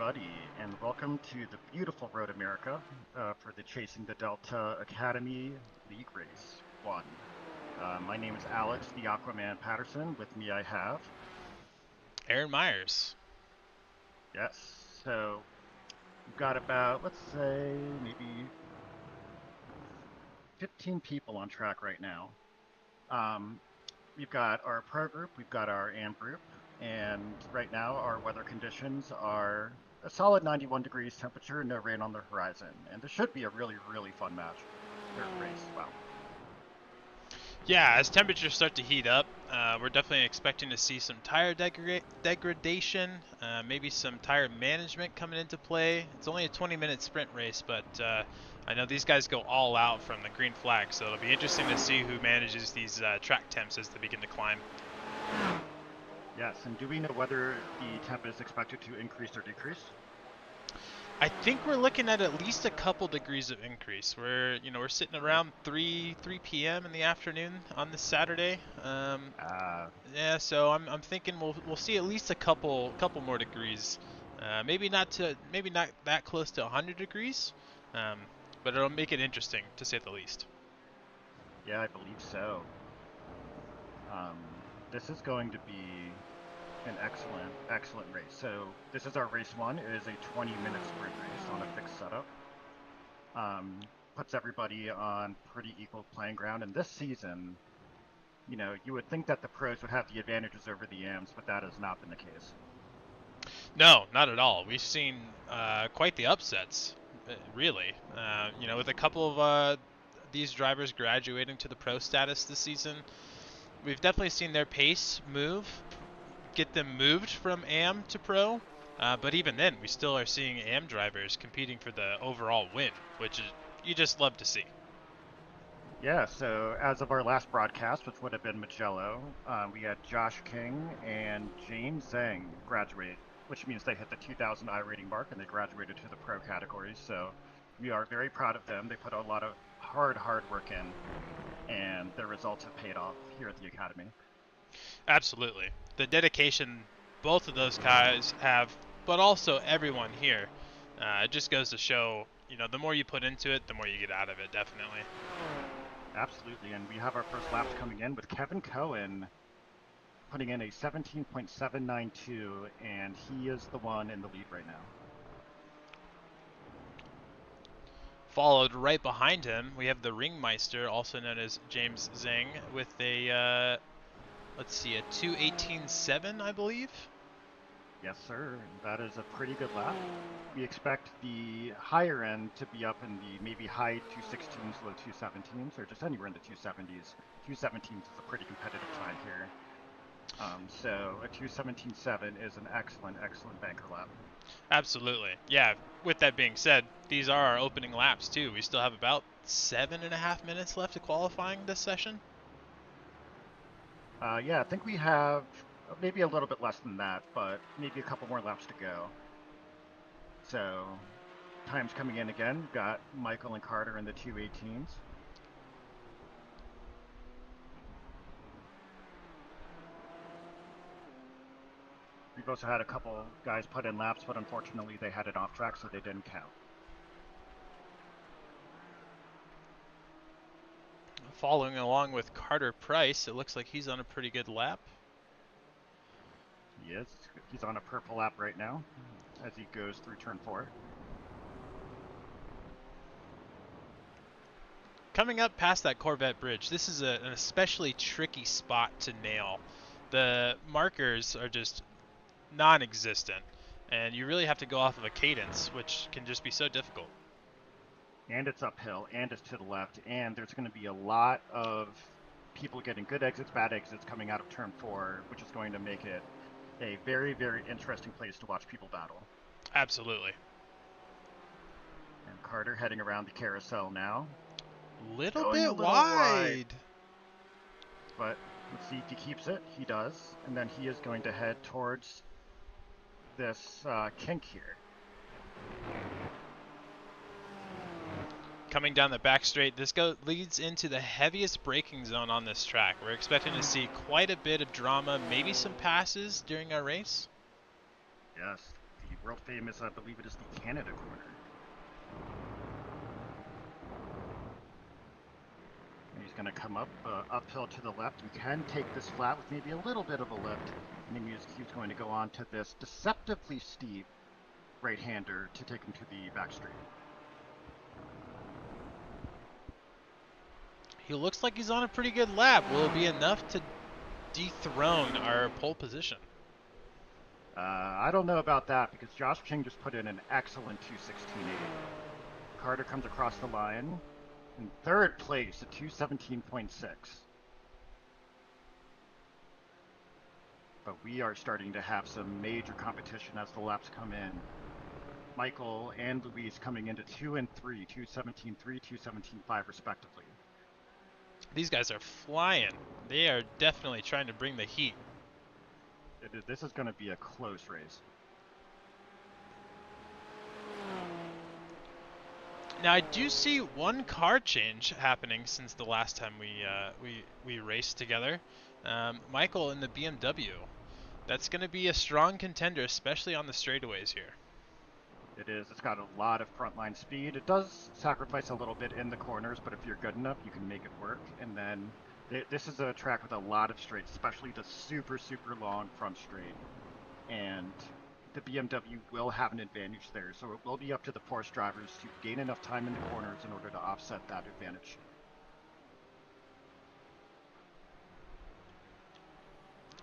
everybody, and welcome to the beautiful Road America for the Chasing the Delta Academy League Race 1. My name is Alex, the Aquaman Patterson. With me I have, Aaron Myers. yes, so we've got about, let's say, maybe 15 people on track right now. Um, we've got our pro group, we've got our AM group, and right now our weather conditions are a solid 91 degrees temperature, no rain on the horizon, and this should be a really, really fun match or race. Wow. Yeah, as temperatures start to heat up, we're definitely expecting to see some tire degradation, maybe some tire management coming into play. It's only a 20-minute sprint race, but I know these guys go all out from the green flag, so it'll be interesting to see who manages these track temps as they begin to climb. Yes, and do we know whether the temp is expected to increase or decrease? I think we're looking at least a couple degrees of increase. We're sitting Yep. around 3 p.m. in the afternoon on this Saturday. Uh, Yeah, so I'm thinking we'll see at least a couple more degrees. Maybe not that close to 100 degrees, um, but it'll make it interesting to say the least. yeah, I believe so. Um, this is going to be an excellent, excellent race. So this is our race one. It is a 20-minute sprint race on a fixed setup. Puts everybody on pretty equal playing ground. And this season, you would think that the pros would have the advantages over the AMs, but that has not been the case. No, not at all. We've seen quite the upsets, really. With a couple of these drivers graduating to the pro status this season, we've definitely seen their pace get them moved from AM to pro. But even then, we still are seeing AM drivers competing for the overall win, which is you just love to see. Yeah, so as of our last broadcast, which would have been Magello, we had Josh King and James Zhang graduate, which means they hit the 2,000 I rating mark and they graduated to the pro categories. So we are very proud of them. They put a lot of hard work in, and their results have paid off here at the Academy. Absolutely. The dedication both of those guys have, but also everyone here, it just goes to show, the more you put into it, the more you get out of it, definitely. Absolutely, and we have our first laps coming in with Kevin Cohen putting in a 17.792, and he is the one in the lead right now. Followed right behind him, we have the Ringmeister, also known as James Zhang, with a, let's see, a 2:18.7, I believe. Yes, sir. That is a pretty good lap. We expect the higher end to be up in the maybe high 216s, low 217s, or just anywhere in the 270s. 217s is a pretty competitive time here. So a 217.7 is an excellent, excellent banker lap. Absolutely. Yeah, with that being said, these are our opening laps, too. We still have about 7.5 minutes left of qualifying this session. Yeah, I think we have maybe a little bit less than that, but maybe a couple more laps to go. So time's coming in again. We've got Michael and Carter in the 218s. We've also had a couple guys put in laps, but unfortunately they had it off track, so they didn't count. Following along with Carter Price, it looks like he's on a pretty good lap. He is. He's on a purple lap right now as he goes through turn 4. Coming up past that Corvette bridge, this is an especially tricky spot to nail. The markers are just non-existent, and you really have to go off of a cadence, which can just be so difficult. And it's uphill, and it's to the left, and there's going to be a lot of people getting good exits, bad exits coming out of turn 4, which is going to make it a very, very interesting place to watch people battle. Absolutely. And Carter heading around the carousel now. Little Going a bit little wide. wide. But let's see if he keeps it. He does. And then he is going to head towards this kink here. Coming down the back straight, this leads into the heaviest braking zone on this track. We're expecting to see quite a bit of drama, maybe some passes during our race. Yes, the world famous, I believe it is the Canada corner. And he's going to come up uphill to the left. You can take this flat with maybe a little bit of a lift. And then he's going to go on to this deceptively steep right-hander to take him to the back straight. He looks like he's on a pretty good lap. Will it be enough to dethrone our pole position? I don't know about that because Josh King just put in an excellent 2:16.8. Carter comes across the line in third place at 2:17.6. But we are starting to have some major competition as the laps come in. Michael and Luis coming into 2 and 3, 2:17.3, 2:17.5 respectively. These guys are flying. They are definitely trying to bring the heat. This is going to be a close race. Now I do see one car change happening since the last time we raced together. Michael in the BMW. That's going to be a strong contender, especially on the straightaways here. It is. It's got a lot of frontline speed. It does sacrifice a little bit in the corners, but if you're good enough, you can make it work. And then this is a track with a lot of straights, especially the super, super long front straight. And the BMW will have an advantage there, so it will be up to the Porsche drivers to gain enough time in the corners in order to offset that advantage.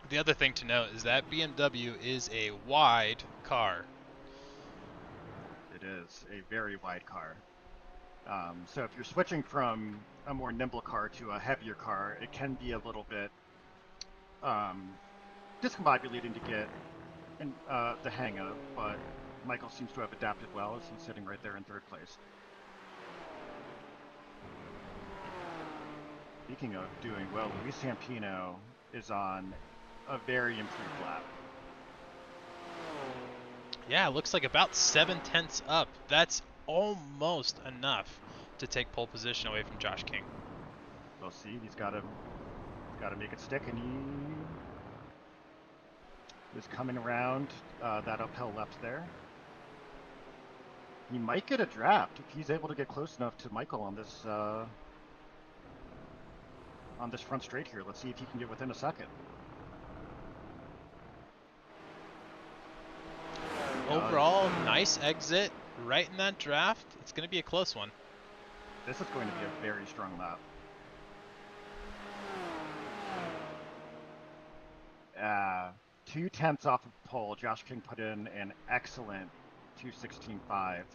The other thing to note is that BMW is a wide car. It is a very wide car. So if you're switching from a more nimble car to a heavier car, it can be a little bit discombobulating to get the hang of, but Michael seems to have adapted well as he's sitting right there in third place. Speaking of doing well, Luis Sampino is on a very improved lap. Yeah, it looks like about 7/10 up. That's almost enough to take pole position away from Josh King. We'll see. He's got to make it stick, and he is coming around that uphill left there. He might get a draft if he's able to get close enough to Michael on this front straight here. Let's see if he can get within a second. Overall, nice exit right in that draft. It's going to be a close one. This is going to be a very strong lap. 2/10 off of pole. Josh King put in an excellent 2:16.5.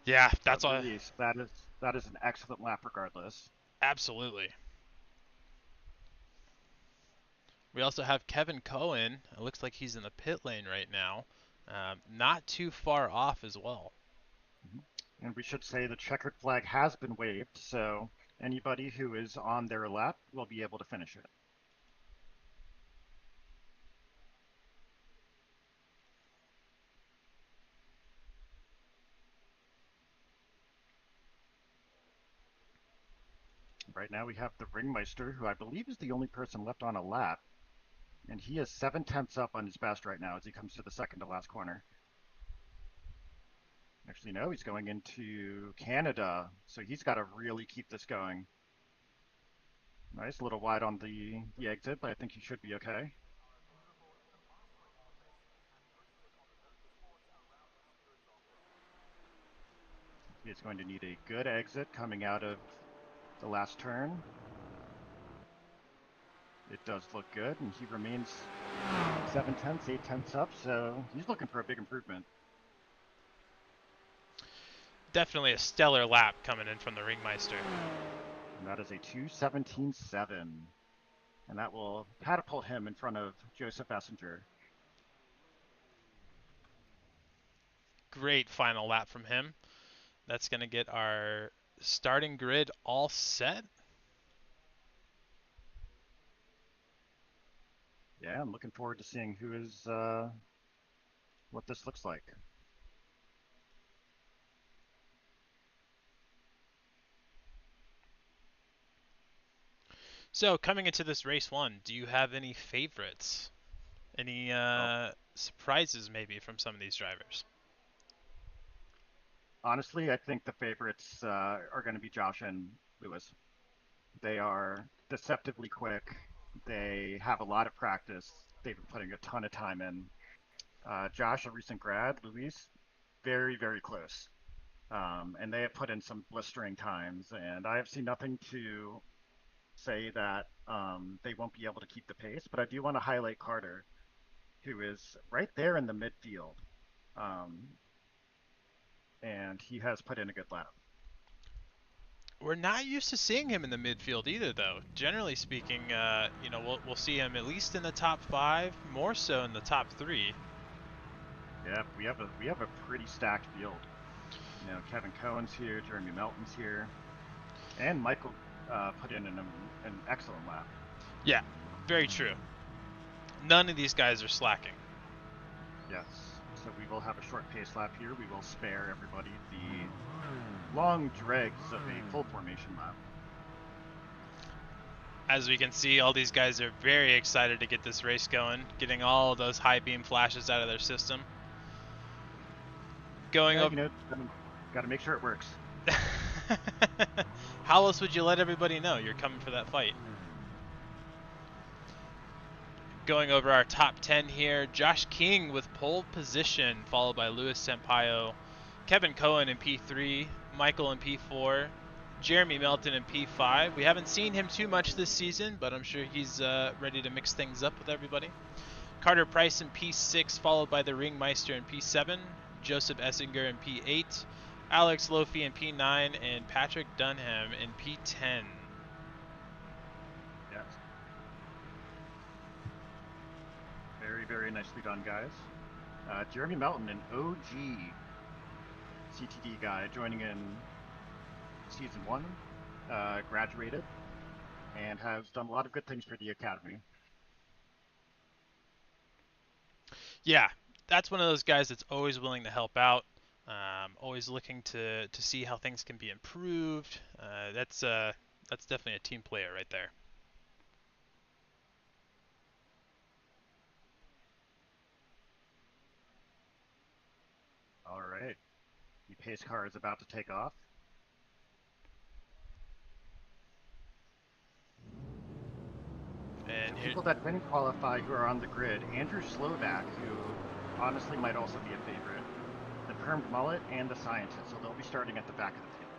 Yeah, that's all. That is an excellent lap regardless. Absolutely. We also have Kevin Cohen. It looks like he's in the pit lane right now. Not too far off as well. And we should say the checkered flag has been waved, so anybody who is on their lap will be able to finish it. Right now we have the Ringmeister, who I believe is the only person left on a lap. And he is 7/10 up on his best right now as he comes to the second to last corner. Actually, no, he's going into Canada, so he's got to really keep this going. Nice, a little wide on the exit, but I think he should be okay. He's going to need a good exit coming out of the last turn. It does look good, and he remains 7/10, 8/10 up, so he's looking for a big improvement. Definitely a stellar lap coming in from the Ringmeister. And that is a 2:17.7. And that will catapult him in front of Joseph Essinger. Great final lap from him. That's going to get our starting grid all set. Yeah, I'm looking forward to seeing who is, what this looks like. So coming into this race one, do you have any favorites? Any surprises maybe from some of these drivers? Honestly, I think the favorites are going to be Josh and Lewis. They are deceptively quick. They have a lot of practice. They've been putting a ton of time in. Josh, a recent grad. Luis, very, very close. And they have put in some blistering times. And I have seen nothing to say that they won't be able to keep the pace. But I do want to highlight Carter, who is right there in the midfield. Um, and he has put in a good lap. We're not used to seeing him in the midfield either, though. Generally speaking, we'll see him at least in the top 5, more so in the top 3. Yeah, we have a pretty stacked field. You know, Kevin Cohen's here, Jeremy Melton's here, and Michael put in an excellent lap. Yeah, very true. None of these guys are slacking. Yes. So we will have a short pace lap here. We will spare everybody the long dregs of a full formation lap. As we can see, all these guys are very excited to get this race going, getting all of those high beam flashes out of their system. Going Yeah, up. you know, got to make sure it works. How else would you let everybody know you're coming for that fight? Going over our top 10 here, Josh King with pole position, followed by Luis Sampaio, Kevin Cohen in P3, Michael in P4, Jeremy Melton in P5. We haven't seen him too much this season, but I'm sure he's ready to mix things up with everybody. Carter Price in P6, followed by the Ringmeister in P7, Joseph Essinger in P8, Alex Lofi in P9, and Patrick Dunham in P10. Yes. Very, very nicely done, guys. Jeremy Melton, an OG CTD guy, joining in season 1, graduated, and has done a lot of good things for the academy. Yeah, that's one of those guys that's always willing to help out, always looking to see how things can be improved. That's definitely a team player right there. All right, the pace car is about to take off. And The here, people that didn't qualify who are on the grid, Andrew Slovak, who honestly might also be a favorite, the permed mullet, and the scientist, so they'll be starting at the back of the field.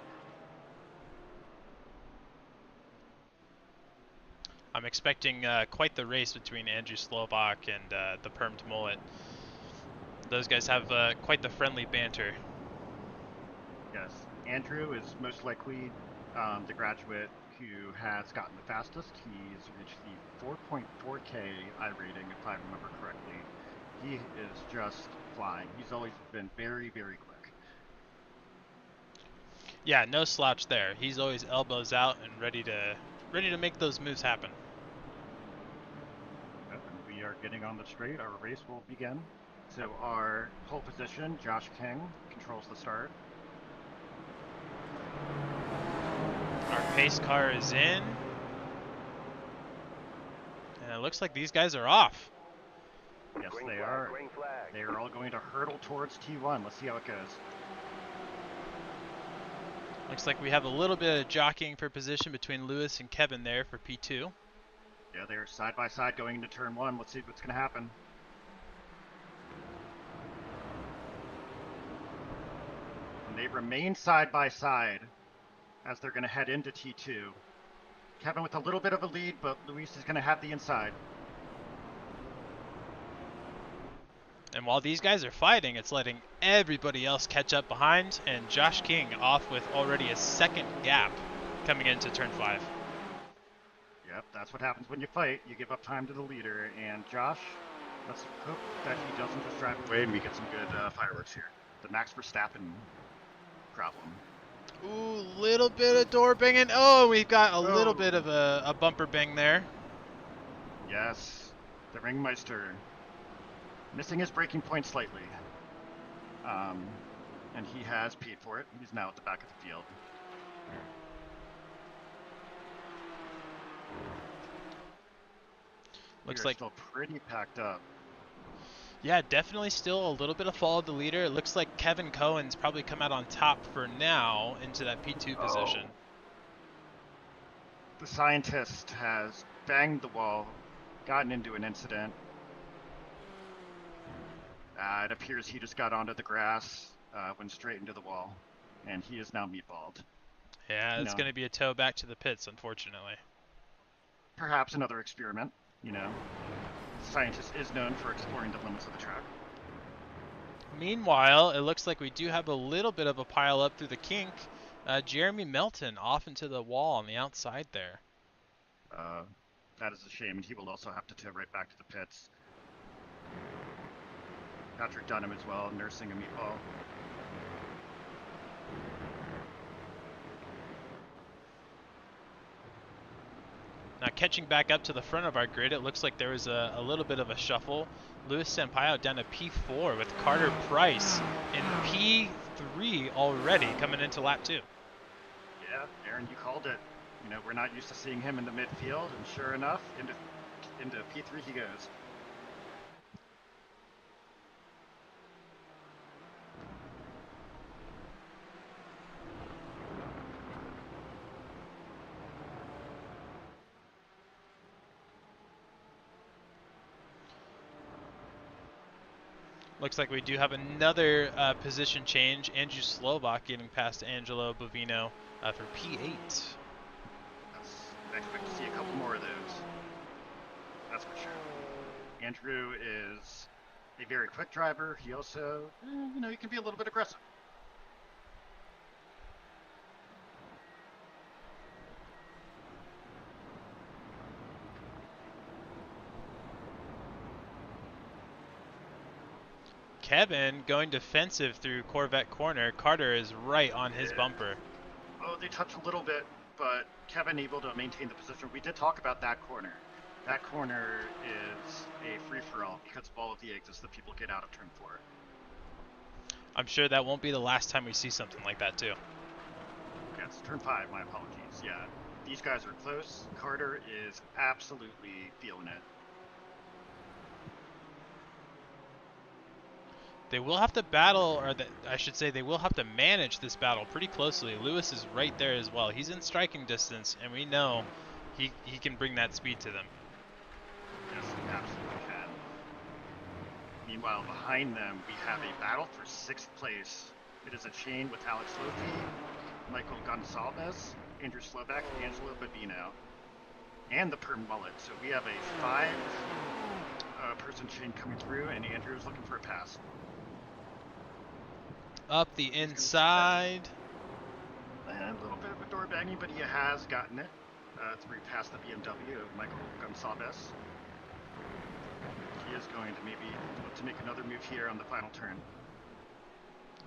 I'm expecting quite the race between Andrew Slovak and the permed mullet. Those guys have quite the friendly banter. Yes, Andrew is most likely the graduate who has gotten the fastest. He's reached the 4.4K I rating, if I remember correctly. He is just flying. He's always been very, very quick. Yeah, no slouch there. He's always elbows out and ready to make those moves happen. Yep, and we are getting on the straight. Our race will begin. So our pole position, Josh King, controls the start. Our pace car is in. And it looks like these guys are off. Yes, they are. They are all going to hurtle towards T1. Let's see how it goes. Looks like we have a little bit of jockeying for position between Lewis and Kevin there for P2. Yeah, they're side by side going into turn 1. Let's see what's going to happen. And they remain side by side as they're going to head into T2. Kevin with a little bit of a lead, but Luis is going to have the inside. And while these guys are fighting, it's letting everybody else catch up behind, and Josh King off with already a second gap coming into turn 5. Yep, that's what happens when you fight. You give up time to the leader, and Josh, let's hope that he doesn't just drive away and we get some good fireworks here. The Max Verstappen problem. Ooh, little bit of door banging. Oh, we've got a little bit of a bumper bang there. Yes, the Ringmeister missing his braking point slightly. And he has paid for it. He's now at the back of the field. Looks We're like still pretty packed up. Yeah, definitely still a little bit of follow the leader. It looks like Kevin Cohen's probably come out on top for now into that P2 Oh. position. The scientist has banged the wall, gotten into an incident. It appears he just got onto the grass, went straight into the wall, and he is now meatballed. Yeah, You it's know, going to be a tow back to the pits, unfortunately. perhaps another experiment. You know, the scientist is known for exploring the limits of the track. Meanwhile, it looks like we do have a little bit of a pile up through the kink. Jeremy Melton off into the wall on the outside there. Uh, that is a shame, and he will also have to tow right back to the pits. Patrick Dunham as well, nursing a meatball. Now catching back up to the front of our grid, it looks like there was a little bit of a shuffle. Luis Sampaio down to P4 with Carter Price in P3 already coming into lap 2. Yeah, Aaron, you called it. You know, we're not used to seeing him in the midfield, and sure enough, into P3 he goes. Looks like we do have another position change. Andrew Slovak getting past Angelo Bovino for P8. Yes, I expect to see a couple more of those. That's for sure. Andrew is a very quick driver. He also, he can be a little bit aggressive. Kevin going defensive through Corvette corner. Carter is right on his Yeah. bumper. Oh, they touch a little bit, but Kevin able to maintain the position. We did talk about that corner. That corner is a free-for-all because of all of the exits that people get out of turn 4. I'm sure that won't be the last time we see something like that too. Yes, turn 5, my apologies. Yeah, these guys are close. Carter is absolutely feeling it. They will have to battle, or I should say they will have to manage this battle pretty closely. Lewis is right there as well. He's in striking distance, and we know he can bring that speed to them. Yes, he absolutely can. Meanwhile, behind them, we have a battle for 6th place. It is a chain with Alex Lofi, Michael Gonsalves, Andrew Slovak, Angelo Babino, and the Perm Mullet. So we have a 5-person chain coming through, and Andrew is looking for a pass. Up the inside. And a little bit of a door banging, but he has gotten it through past the BMW of Michael Gonsalves. He is going to maybe look to make another move here on the final turn.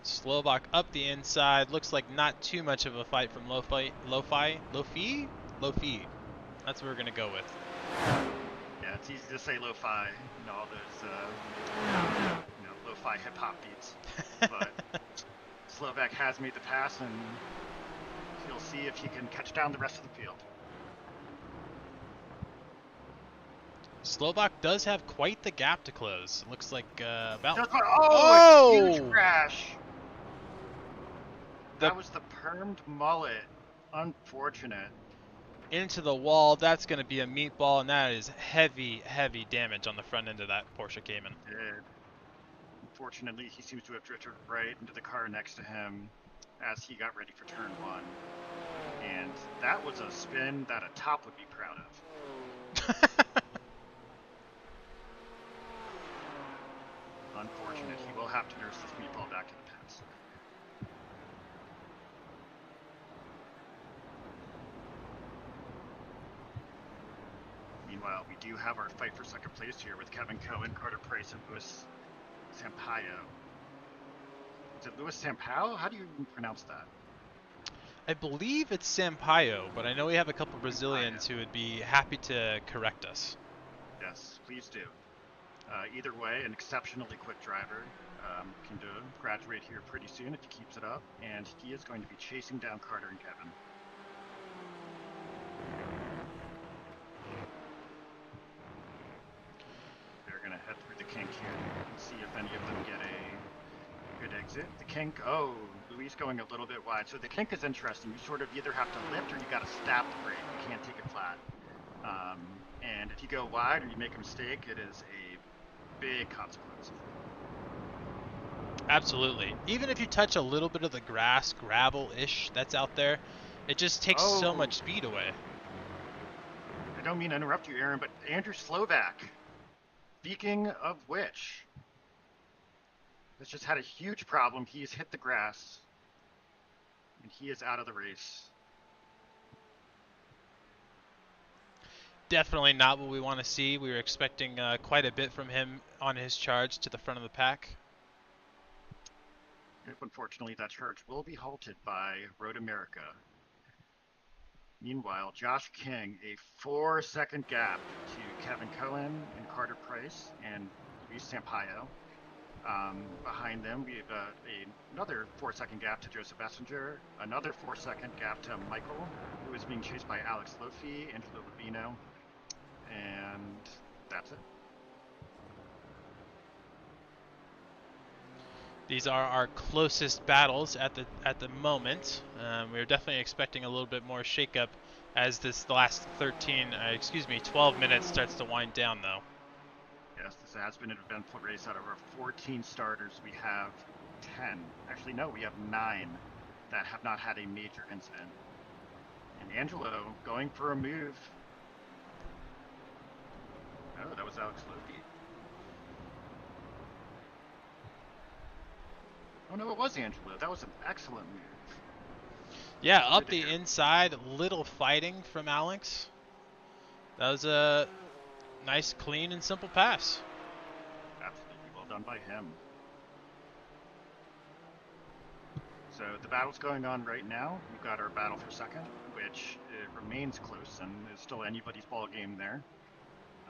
Slovak up the inside. Looks like not too much of a fight from Lofi. That's what we're gonna go with. Yeah, it's easy to say lo-fi, all those lo-fi hip-hop beats. But Slovak has made the pass, and he'll see if he can catch down the rest of the field. Slovak does have quite the gap to close. Looks like about. A huge crash! That was the permed mullet. Unfortunate. Into the wall. That's going to be a meatball, and that is heavy, heavy damage on the front end of that Porsche Cayman. Did. Unfortunately, he seems to have drifted right into the car next to him as he got ready for turn 1. And that was a spin that a top would be proud of. Unfortunate. He will have to nurse this meatball back to the pits. Meanwhile, we do have our fight for second place here with Kevin Cohen, Carter Price, and Luis Sampaio. Is it Luis Sampaio? How do you even pronounce that? I believe it's Sampaio, but I know we have a couple Brazilians who would be happy to correct us. Yes, please do. Either way, an exceptionally quick driver. Looking to graduate here pretty soon if he keeps it up, and he is going to be chasing down Carter and Kevin. They're going to head through the kink here. exit. The kink, oh, Luis going a little bit wide. So the kink is interesting. You sort of either have to lift or you got to stab the brake. You can't take it flat. And if you go wide or you make a mistake, it is a big consequence. Absolutely. Even if you touch a little bit of the grass, gravel-ish that's out there, it just takes so Oh, much speed away. I don't mean to interrupt you, Aaron, but Andrew Slovak, speaking of which, has just had a huge problem. He's hit the grass, and he is out of the race. Definitely not what we want to see. We were expecting quite a bit from him on his charge to the front of the pack. Unfortunately, that charge will be halted by Road America. Meanwhile, Josh King, a 4-second gap to Kevin Cohen and Carter Price and Luis Sampaio. Behind them, we have another 4-second gap to Joseph Essinger, another 4-second gap to Michael, who is being chased by Alex Lofi, Angelo Rubino, and that's it. These are our closest battles at the moment. We're definitely expecting a little bit more shakeup as the last 12 minutes starts to wind down, though. Yes, this has been an eventful race. Out of our 14 starters, we have 10. Actually, no, we have 9 that have not had a major incident. And Angelo going for a move. Oh, that was Alex Lofi. Oh no, it was Angelo. That was an excellent move. Yeah, up the inside, little fighting from Alex. That was a nice, clean, and simple pass. Absolutely well done by him. So the battle's going on right now. We've got our battle for second, which remains close and is still anybody's ball game there.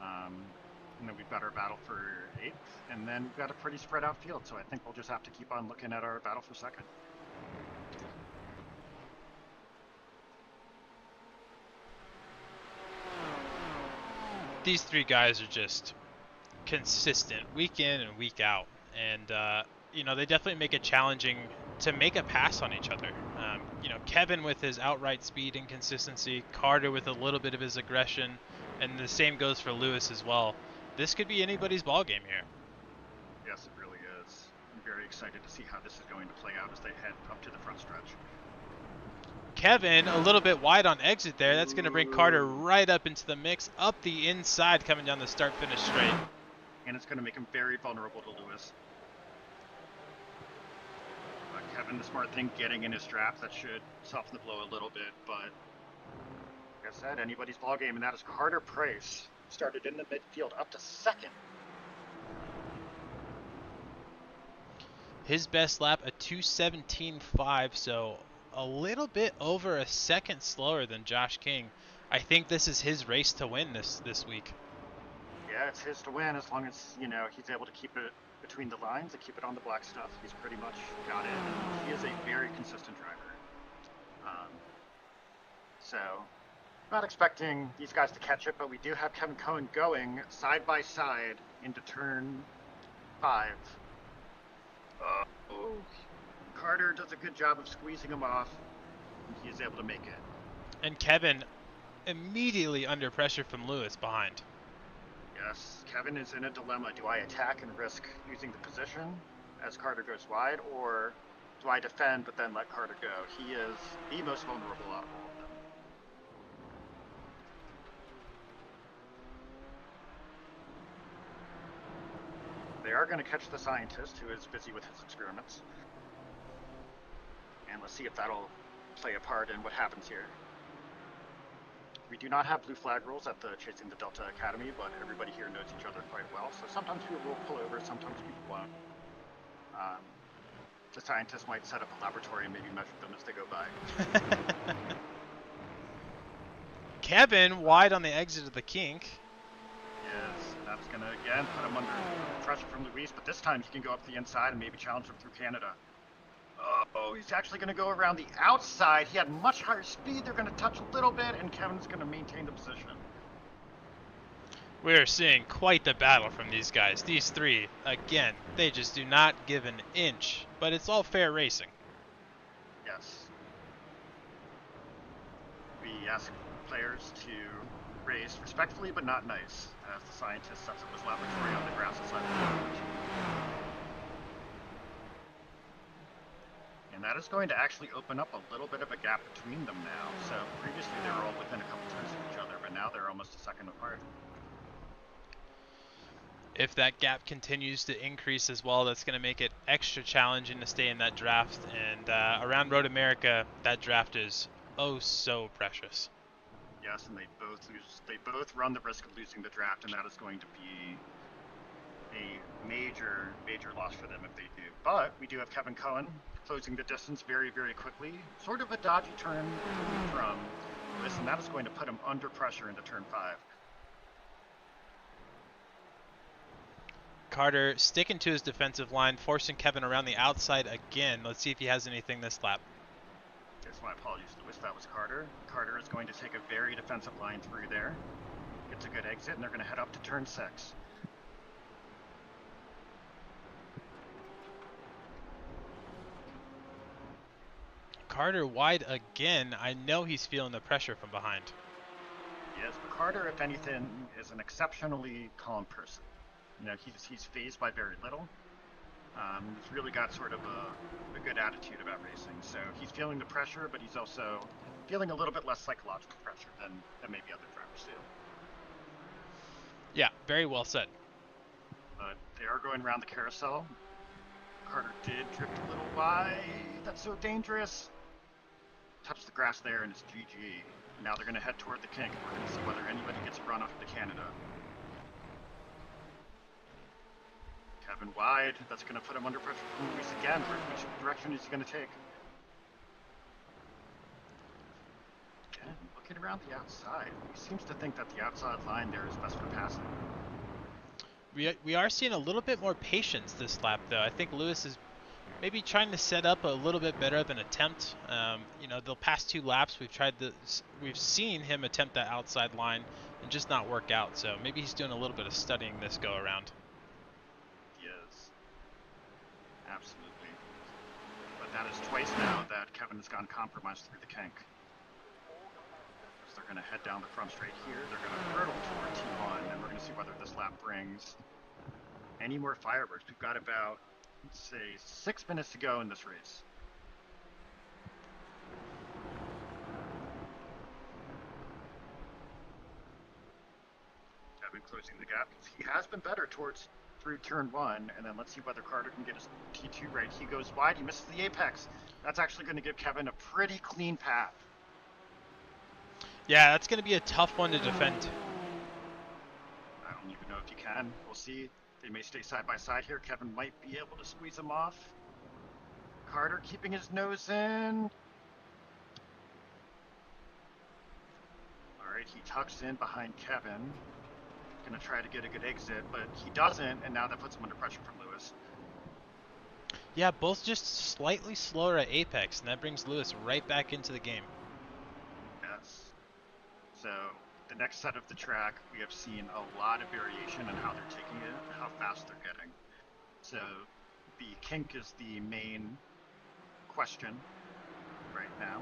And then we've got our battle for 8th, and then we've got a pretty spread out field, so I think we'll just have to keep on looking at our battle for second. These three guys are just consistent week in and week out, and they definitely make it challenging to make a pass on each other. Kevin with his outright speed and consistency, Carter with a little bit of his aggression, and the same goes for Lewis as well. This could be anybody's ball game here. Yes, it really is. I'm very excited to see how this is going to play out as they head up to the front stretch. Kevin a little bit wide on exit there. That's going to bring Carter right up into the mix, up the inside, coming down the start-finish straight. And it's going to make him very vulnerable to Lewis. Kevin, the smart thing, getting in his straps, that should soften the blow a little bit, but like I said, anybody's ball game, and that is Carter Price. Started in the midfield up to second. His best lap, a 2:17.5, so a little bit over a second slower than Josh King. I think this is his race to win this week. Yeah, it's his to win as long as, he's able to keep it between the lines and keep it on the black stuff. He's pretty much got it. And he is a very consistent driver. So, not expecting these guys to catch it, but we do have Kevin Cohen going side by side into turn 5. Carter does a good job of squeezing him off, and he is able to make it. And Kevin immediately under pressure from Lewis behind. Yes, Kevin is in a dilemma. Do I attack and risk losing the position as Carter goes wide, or do I defend but then let Carter go? He is the most vulnerable out of all of them. They are going to catch the scientist, who is busy with his experiments. And let's see if that'll play a part in what happens here. We do not have blue flag rules at the Chasing the Delta Academy, but everybody here knows each other quite well, so sometimes people will pull over, sometimes people won't. The scientists might set up a laboratory and maybe measure them as they go by. Kevin wide on the exit of the kink. Yes, that is going to, again, put him under pressure from Luis, but this time he can go up the inside and maybe challenge him through Canada. Oh, he's actually going to go around the outside. He had much higher speed. They're going to touch a little bit, and Kevin's going to maintain the position. We're seeing quite the battle from these guys. These three, again, they just do not give an inch, but it's all fair racing. Yes. We ask players to race respectfully but not nice, as the scientist sets up his laboratory on the grassy side of the road. And that is going to actually open up a little bit of a gap between them now. So previously they were all within a couple turns of each other, but now they're almost a second apart. If that gap continues to increase as well, that's going to make it extra challenging to stay in that draft. And around Road America, that draft is oh so precious. Yes, and they both run the risk of losing the draft, and that is going to be a major, major loss for them if they do. But we do have Kevin Cohen closing the distance very, very quickly. Sort of a dodgy turn from Lewis, and that is going to put him under pressure into turn 5. Carter sticking to his defensive line, forcing Kevin around the outside again. Let's see if he has anything this lap. Yes, my apologies, Lewis. That was Carter. Carter is going to take a very defensive line through there. Gets a good exit, and they're going to head up to turn 6. Carter wide again. I know he's feeling the pressure from behind. Yes, but Carter, if anything, is an exceptionally calm person. You know, he's fazed by very little. He's really got sort of a good attitude about racing. So he's feeling the pressure, but he's also feeling a little bit less psychological pressure than maybe other drivers do. Yeah, very well said. But they are going around the carousel. Carter did drift a little wide. That's so dangerous. Touched the grass there, and it's GG. Now they're going to head toward the kink. We're going to see whether anybody gets a run off to Canada. Kevin wide. That's going to put him under pressure from Luis again. Which direction is he going to take? Again, looking around the outside. He seems to think that the outside line there is best for passing. We are seeing a little bit more patience this lap, though. I think Lewis is maybe trying to set up a little bit better of an attempt. You know, the past 2 laps we've seen him attempt that outside line and just not work out. So maybe he's doing a little bit of studying this go around. He is. Absolutely. But that is twice now that Kevin has gone compromised through the kink. So they're going to head down the front straight here. They're going to hurdle toward T1, and we're going to see whether this lap brings any more fireworks. We've got about, let's say, 6 minutes to go in this race. Kevin closing the gap. He has been better through turn 1, and then let's see whether Carter can get his T2 right. He goes wide, he misses the apex. That's actually going to give Kevin a pretty clean path. Yeah, that's going to be a tough one to defend. I don't even know if you can. We'll see. They may stay side by side here. Kevin might be able to squeeze him off. Carter keeping his nose in. All right, he tucks in behind Kevin. Going to try to get a good exit, but he doesn't, and now that puts him under pressure from Lewis. Yeah, both just slightly slower at apex, and that brings Lewis right back into the game. Yes. So the next set of the track, we have seen a lot of variation in how they're taking it, how fast they're getting. So the kink is the main question right now.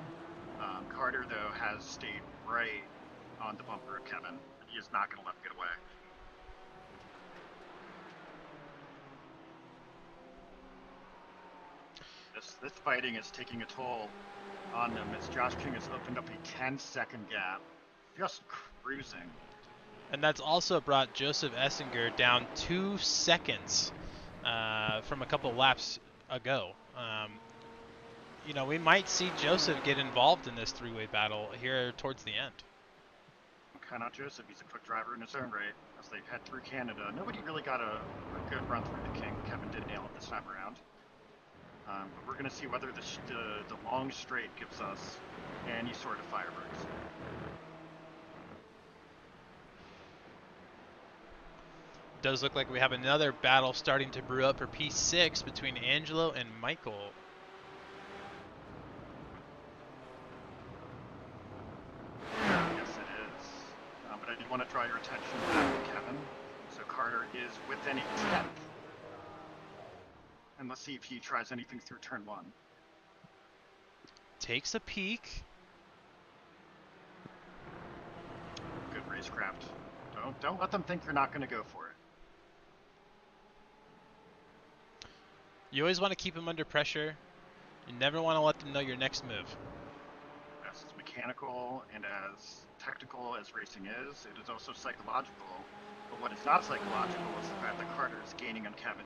Carter, though, has stayed right on the bumper of Kevin. He is not going to let him get away. This fighting is taking a toll on them as Josh King has opened up a 10-second gap. Just cruising. And that's also brought Joseph Essinger down 2 seconds from a couple laps ago. You know, we might see Joseph get involved in this 3-way battle here towards the end. Count out Joseph. He's a quick driver in his own right as they head through Canada. Nobody really got a good run through the kink. Kevin did nail it this time around. But we're going to see whether the long straight gives us any sort of fireworks. Does look like we have another battle starting to brew up for P6 between Angelo and Michael. Yes, it is. But I did want to draw your attention back to Kevin. Kevin. So Carter is within a tenth. And let's see if he tries anything through turn 1. Takes a peek. Good racecraft. Don't let them think you're not going to go for it. You always want to keep them under pressure. You never want to let them know your next move. As mechanical and as technical as racing is, it is also psychological. But what is not psychological is the fact that Carter is gaining on Kevin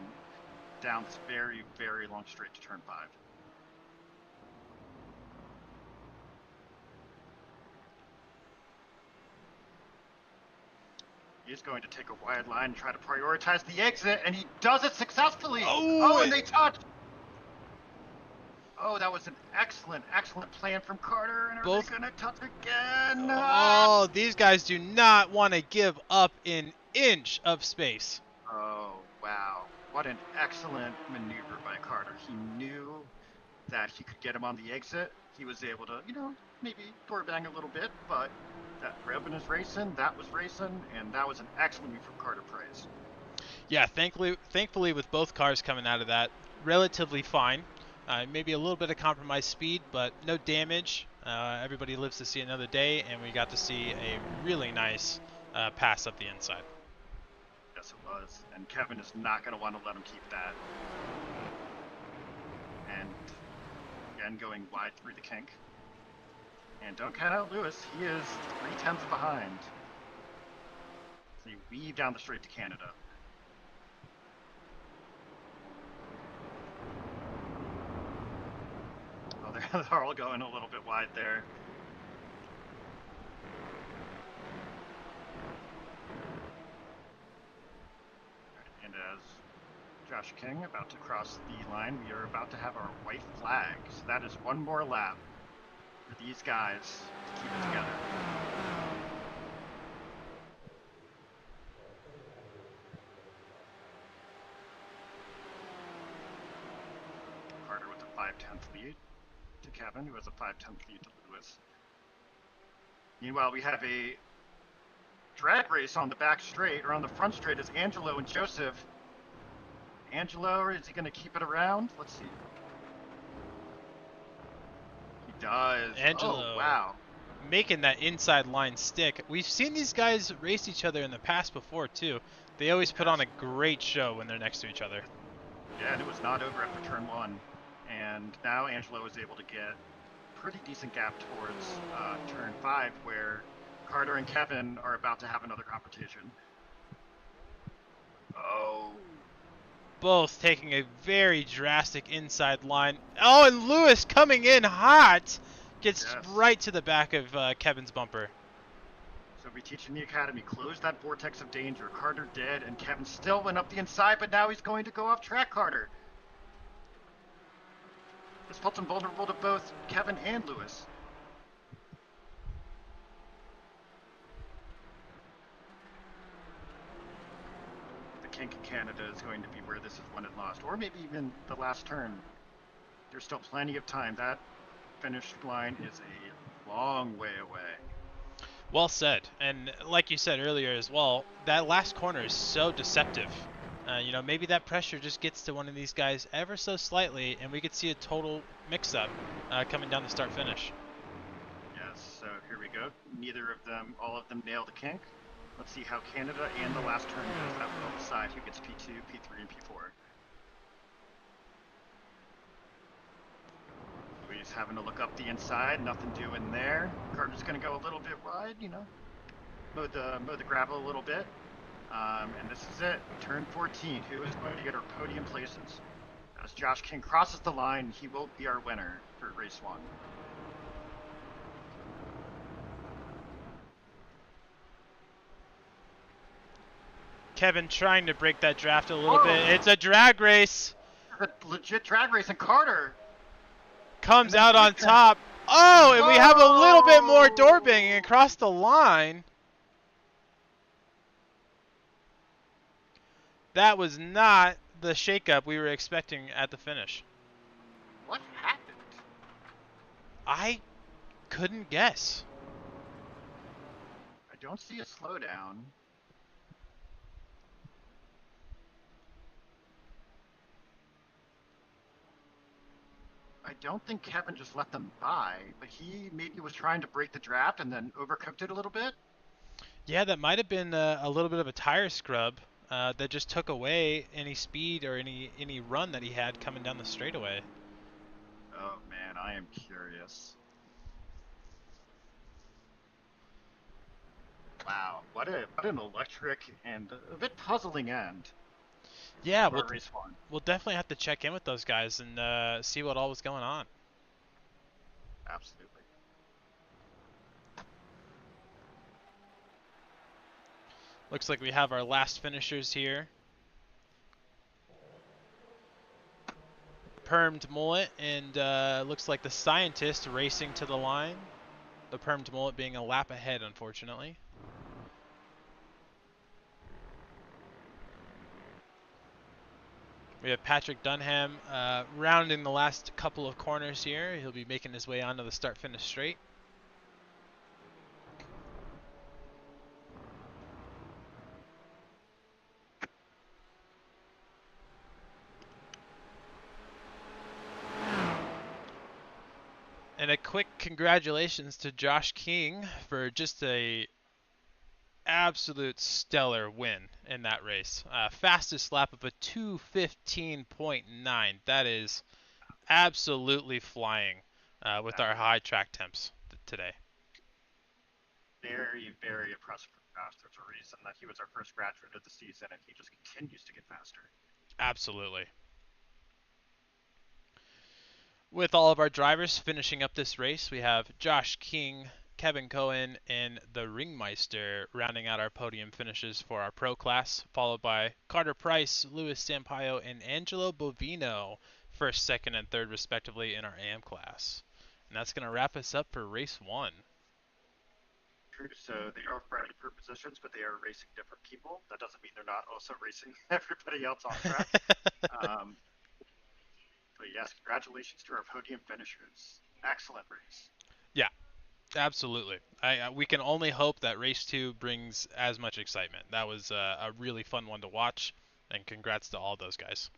down this very, very long straight to turn 5. He's going to take a wide line and try to prioritize the exit, and he does it successfully! Oh, and they touch! Oh, that was an excellent, excellent plan from Carter, and are they going to touch again? Oh, these guys do not want to give up an inch of space. Oh, wow. What an excellent maneuver by Carter. He knew that he could get him on the exit. He was able to, maybe door bang a little bit, but that ribbon is racing, that was racing, and that was an excellent move from Carter Price. Yeah, thankfully with both cars coming out of that, relatively fine. Maybe a little bit of compromised speed, but no damage. Everybody lives to see another day, and we got to see a really nice pass up the inside. Yes, it was. And Kevin is not going to want to let him keep that. And again, going wide through the kink. And don't count out Lewis. He is 3/10 behind. So you weave down the straight to Canada. Oh, they're all going a little bit wide there. And as Josh King about to cross the line, we are about to have our white flag. So that is one more lap for these guys to keep it together. Carter with a 5/10 lead to Kevin, who has a 5/10 lead to Lewis. Meanwhile, we have a drag race on the back straight, or on the front straight, is Angelo and Joseph. Angelo, or is he going to keep it around? Let's see. He does. Angelo, oh, wow. Making that inside line stick. We've seen these guys race each other in the past before, too. They always put on a great show when they're next to each other. Yeah, and it was not over after turn 1. And now Angelo is able to get pretty decent gap towards turn 5, where Carter and Kevin are about to have another competition. Oh. Both taking a very drastic inside line. Oh, and Lewis coming in hot. Gets right to the back of Kevin's bumper. So we teach in the academy, close that vortex of danger. Carter did, and Kevin still went up the inside, but now he's going to go off track, Carter. This puts him vulnerable to both Kevin and Lewis. The kink in Canada is going to be where this is won and lost, or maybe even the last turn. There's still plenty of time. That finish line is a long way away. Well said. And like you said earlier as well, that last corner is so deceptive. Maybe that pressure just gets to one of these guys ever so slightly, and we could see a total mix-up coming down the start-finish. Yes, so here we go. All of them nail the kink. Let's see how Canada and the last turn goes. That will decide who gets P2, P3, and P4. Louis having to look up the inside, nothing doing there. Carter's going to go a little bit wide, mow the gravel a little bit. And this is it, turn 14. Who is going to get our podium places? As Josh King crosses the line, he will be our winner for race 1. Kevin trying to break that draft a little bit. It's a drag race. It's a legit drag race, and Carter comes out on top. Oh, and we have a little bit more door banging across the line. That was not the shakeup we were expecting at the finish. What happened? I couldn't guess. I don't see a slowdown. I don't think Kevin just let them by, but he maybe was trying to break the draft and then overcooked it a little bit. Yeah, that might have been a little bit of a tire scrub that just took away any speed or any run that he had coming down the straightaway. Oh man, I am curious. Wow, what an electric and a bit puzzling end Yeah, to our race one. we'll definitely have to check in with those guys and see what all was going on. Absolutely. Looks like we have our last finishers here. Permed mullet and looks like the scientist racing to the line. The permed mullet being a lap ahead, unfortunately. We have Patrick Dunham rounding the last couple of corners here. He'll be making his way onto the start-finish straight. And a quick congratulations to Josh King for just a absolute stellar win in that race. Fastest lap of a 2:15.9. That is absolutely flying with That our is high track temps today. very, very impressive for Josh. There's a reason that he was our first graduate of the season, and he just continues to get faster. Absolutely. With all of our drivers finishing up this race, we have Josh King, Kevin Cohen, and the Ringmeister rounding out our podium finishes for our pro class, followed by Carter Price, Luis Sampaio, and Angelo Bovino, first, second, and third, respectively, in our AM class. And that's going to wrap us up for race one. True, so they are fighting for positions, but they are racing different people. That doesn't mean they're not also racing everybody else on track. Um, but yes, congratulations to our podium finishers. Excellent race. Yeah, absolutely. We can only hope that race two brings as much excitement. That was a really fun one to watch, and congrats to all those guys.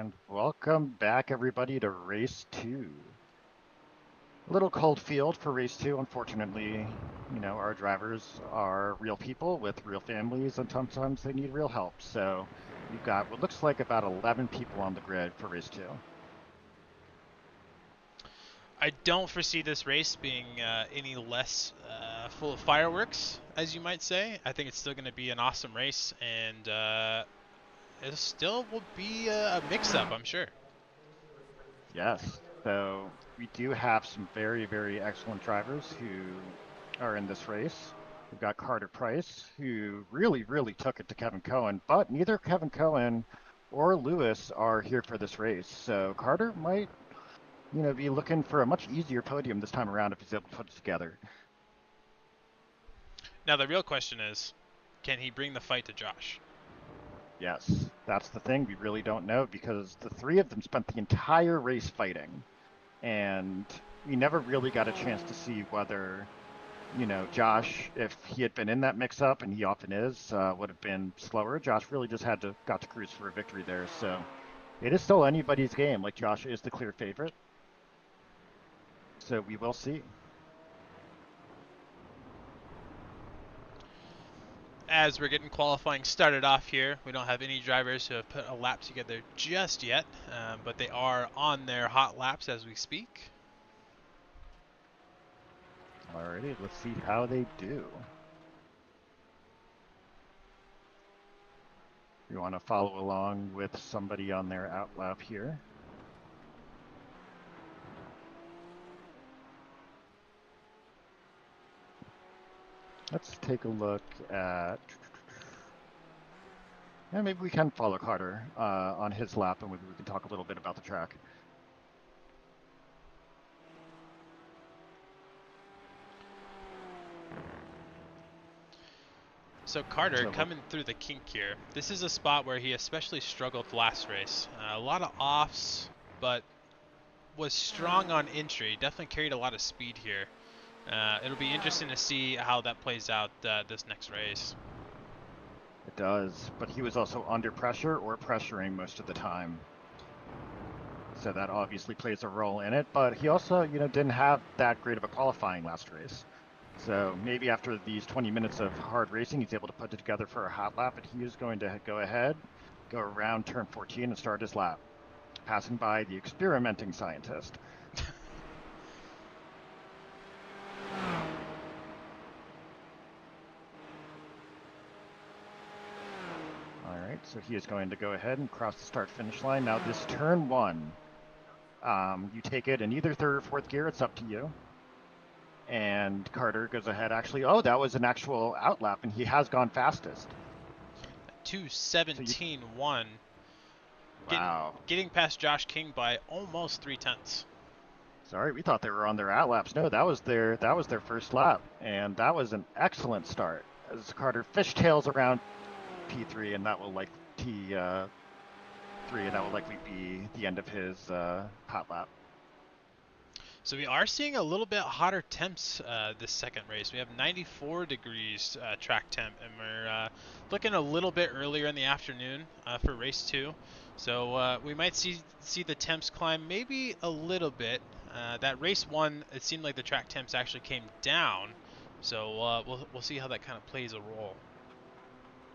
And welcome back, everybody, to race two. A little cold field for race two. Unfortunately, our drivers are real people with real families, and sometimes they need real help. So we've got what looks like about 11 people on the grid for race two. I don't foresee this race being any less full of fireworks, as you might say. I think it's still going to be an awesome race, and it still will be a mix-up, I'm sure. Yes. So we do have some very, very excellent drivers who are in this race. We've got Carter Price, who really, really took it to Kevin Cohen, but neither Kevin Cohen or Lewis are here for this race. So Carter might, be looking for a much easier podium this time around if he's able to put it together. Now, the real question is, can he bring the fight to Josh? Yes, that's the thing. We really don't know because the three of them spent the entire race fighting, and we never really got a chance to see whether, Josh, if he had been in that mix-up, and he often is, would have been slower. Josh really just got to cruise for a victory there. So it is still anybody's game. Like, Josh is the clear favorite. So we will see. As we're getting qualifying started off here, we don't have any drivers who have put a lap together just yet, but they are on their hot laps as we speak. Alrighty, let's see how they do. You want to follow along with somebody on their out lap here. Let's take a look at. Yeah, maybe we can follow Carter on his lap, and maybe we can talk a little bit about the track. So Carter coming through the kink here. This is a spot where he especially struggled last race. A lot of offs, but was strong on entry. Definitely carried a lot of speed here. It'll be interesting to see how that plays out this next race. It does, but he was also under pressure or pressuring most of the time. So that obviously plays a role in it, but he also, didn't have that great of a qualifying last race. So maybe after these 20 minutes of hard racing, he's able to put it together for a hot lap, and he is going to go ahead, go around turn 14 and start his lap, passing by the experimenting scientist. Alright, so he is going to go ahead and cross the start-finish line. Now this turn one, you take it in either third or fourth gear, it's up to you. And Carter goes ahead, actually, oh, that was an actual outlap, and he has gone fastest. 2:17.1. Wow. Getting past Josh King by almost 3/10. Sorry, we thought they were on their outlaps. No, that was their first lap, and that was an excellent start. As Carter fishtails around P3, and that will like T3, and that will likely be the end of his hot lap. So we are seeing a little bit hotter temps this second race. We have 94 degrees track temp, and we're looking a little bit earlier in the afternoon for race two. So we might see the temps climb maybe a little bit. That race one, it seemed like the track temps actually came down. So we'll see how that kind of plays a role.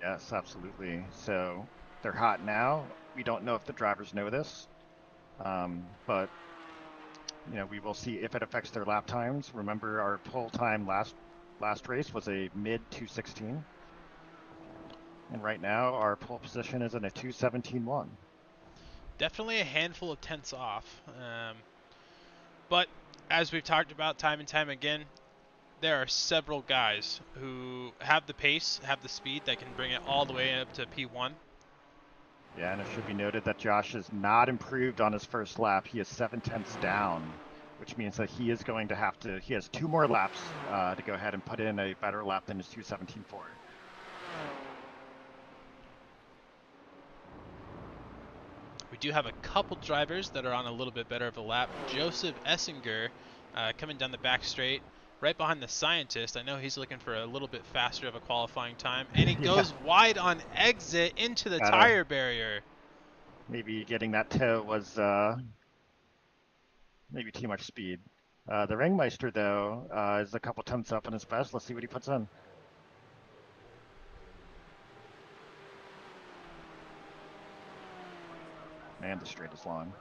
Yes, absolutely. So they're hot now. We don't know if the drivers know this, but we will see if it affects their lap times. Remember, our pole time last race was a mid 2:16, and right now our pole position is in a 2:17.1. Definitely a handful of tenths off, but as we've talked about time and time again, there are several guys who have the pace, have the speed that can bring it all the way up to P1. Yeah, and it should be noted that Josh is not improved on his first lap. He is 7/10 down, which means that he is going to he has 2 more laps to go ahead and put in a better lap than his 2:17.4. We do have a couple drivers that are on a little bit better of a lap. Joseph Essinger coming down the back straight, right behind the scientist. I know he's looking for a little bit faster of a qualifying time, and he goes wide on exit into the tire barrier. Maybe getting that toe was maybe too much speed. The Ringmeister, though, is a couple tenths up in his best. Let's see what he puts in. Man, the straight is long.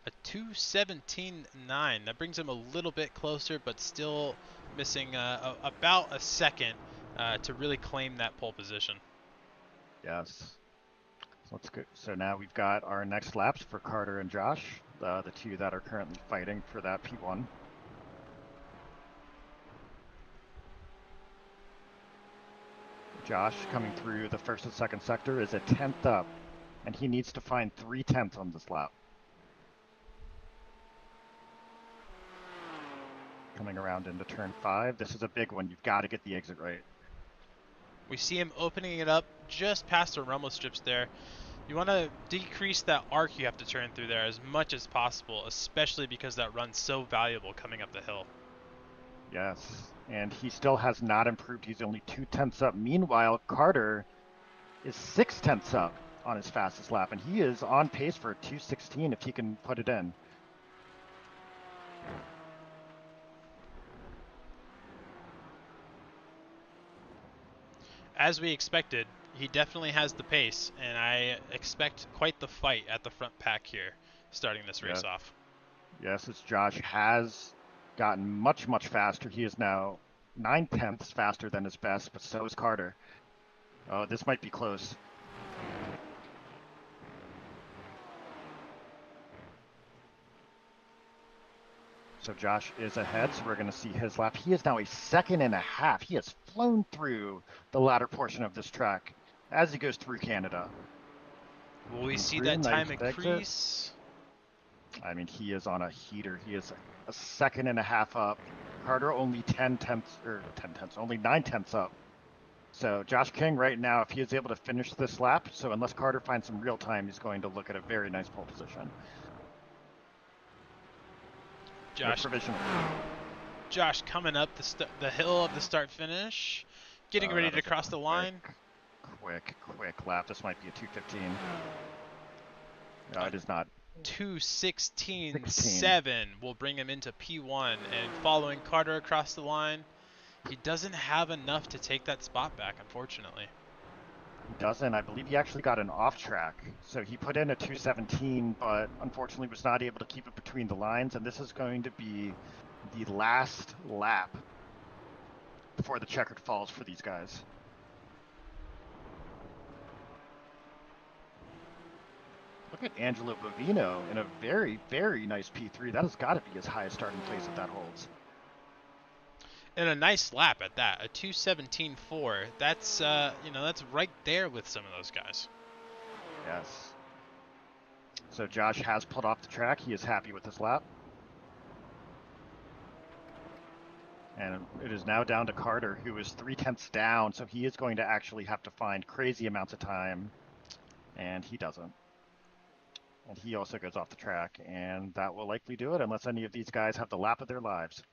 A 2:17.9. That brings him a little bit closer, but still missing about a second to really claim that pole position. Yes. So let's go. So now we've got our next laps for Carter and Josh, the two that are currently fighting for that P1. Josh, coming through the first and second sector, is a tenth up, and he needs to find 3/10 on this lap. Coming around into turn 5, this is a big one. You've got to get the exit right. We see him opening it up just past the rumble strips there. You want to decrease that arc you have to turn through there as much as possible, especially because that run's so valuable coming up the hill. Yes, and he still has not improved. He's only 2/10 up. Meanwhile, Carter is 6/10 up on his fastest lap, and he is on pace for a 2:16 if he can put it in. As we expected, he definitely has the pace, and I expect quite the fight at the front pack here, starting this race off. Yes, as Josh has gotten much, much faster. He is now 9/10 faster than his best, but so is Carter. Oh, this might be close. So Josh is ahead, so we're going to see his lap. He is now a second and a half. He has flown through the latter portion of this track as he goes through Canada. Will we see Through, that nice time exit. increase? I mean, he is on a heater. He is a second and a half up. Carter only 10/10, or 10/10, only 9/10 up. So Josh King right now, if he is able to finish this lap, so unless Carter finds some real time, he's going to look at a very nice pole position. No provisional. Josh coming up the hill of the start finish, getting ready That to is a cross the line. quick lap. This might be a 2:15. No, it is not. 2:16.7 will bring him into P1, and following Carter across the line, he doesn't have enough to take that spot back, unfortunately. He doesn't. I believe he actually got an off track. So he put in a 2:17, but unfortunately was not able to keep it between the lines. And this is going to be the last lap before the checkered falls for these guys. Look at Angelo Bovino in a very, very nice P3. That has got to be his highest starting place if that holds. And a nice lap at that, a 2:17.4. That's that's right there with some of those guys. Yes. So Josh has pulled off the track. He is happy with his lap. And it is now down to Carter, who is 3/10 down, so he is going to actually have to find crazy amounts of time, and he doesn't. And he also goes off the track, and that will likely do it unless any of these guys have the lap of their lives.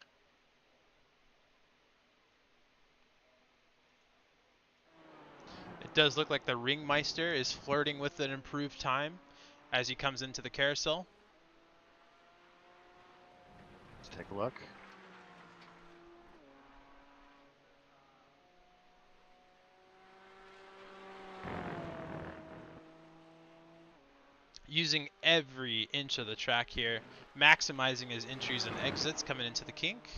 It does look like the Ringmeister is flirting with an improved time as he comes into the carousel. Let's take a look. Using every inch of the track here, maximizing his entries and exits coming into the kink.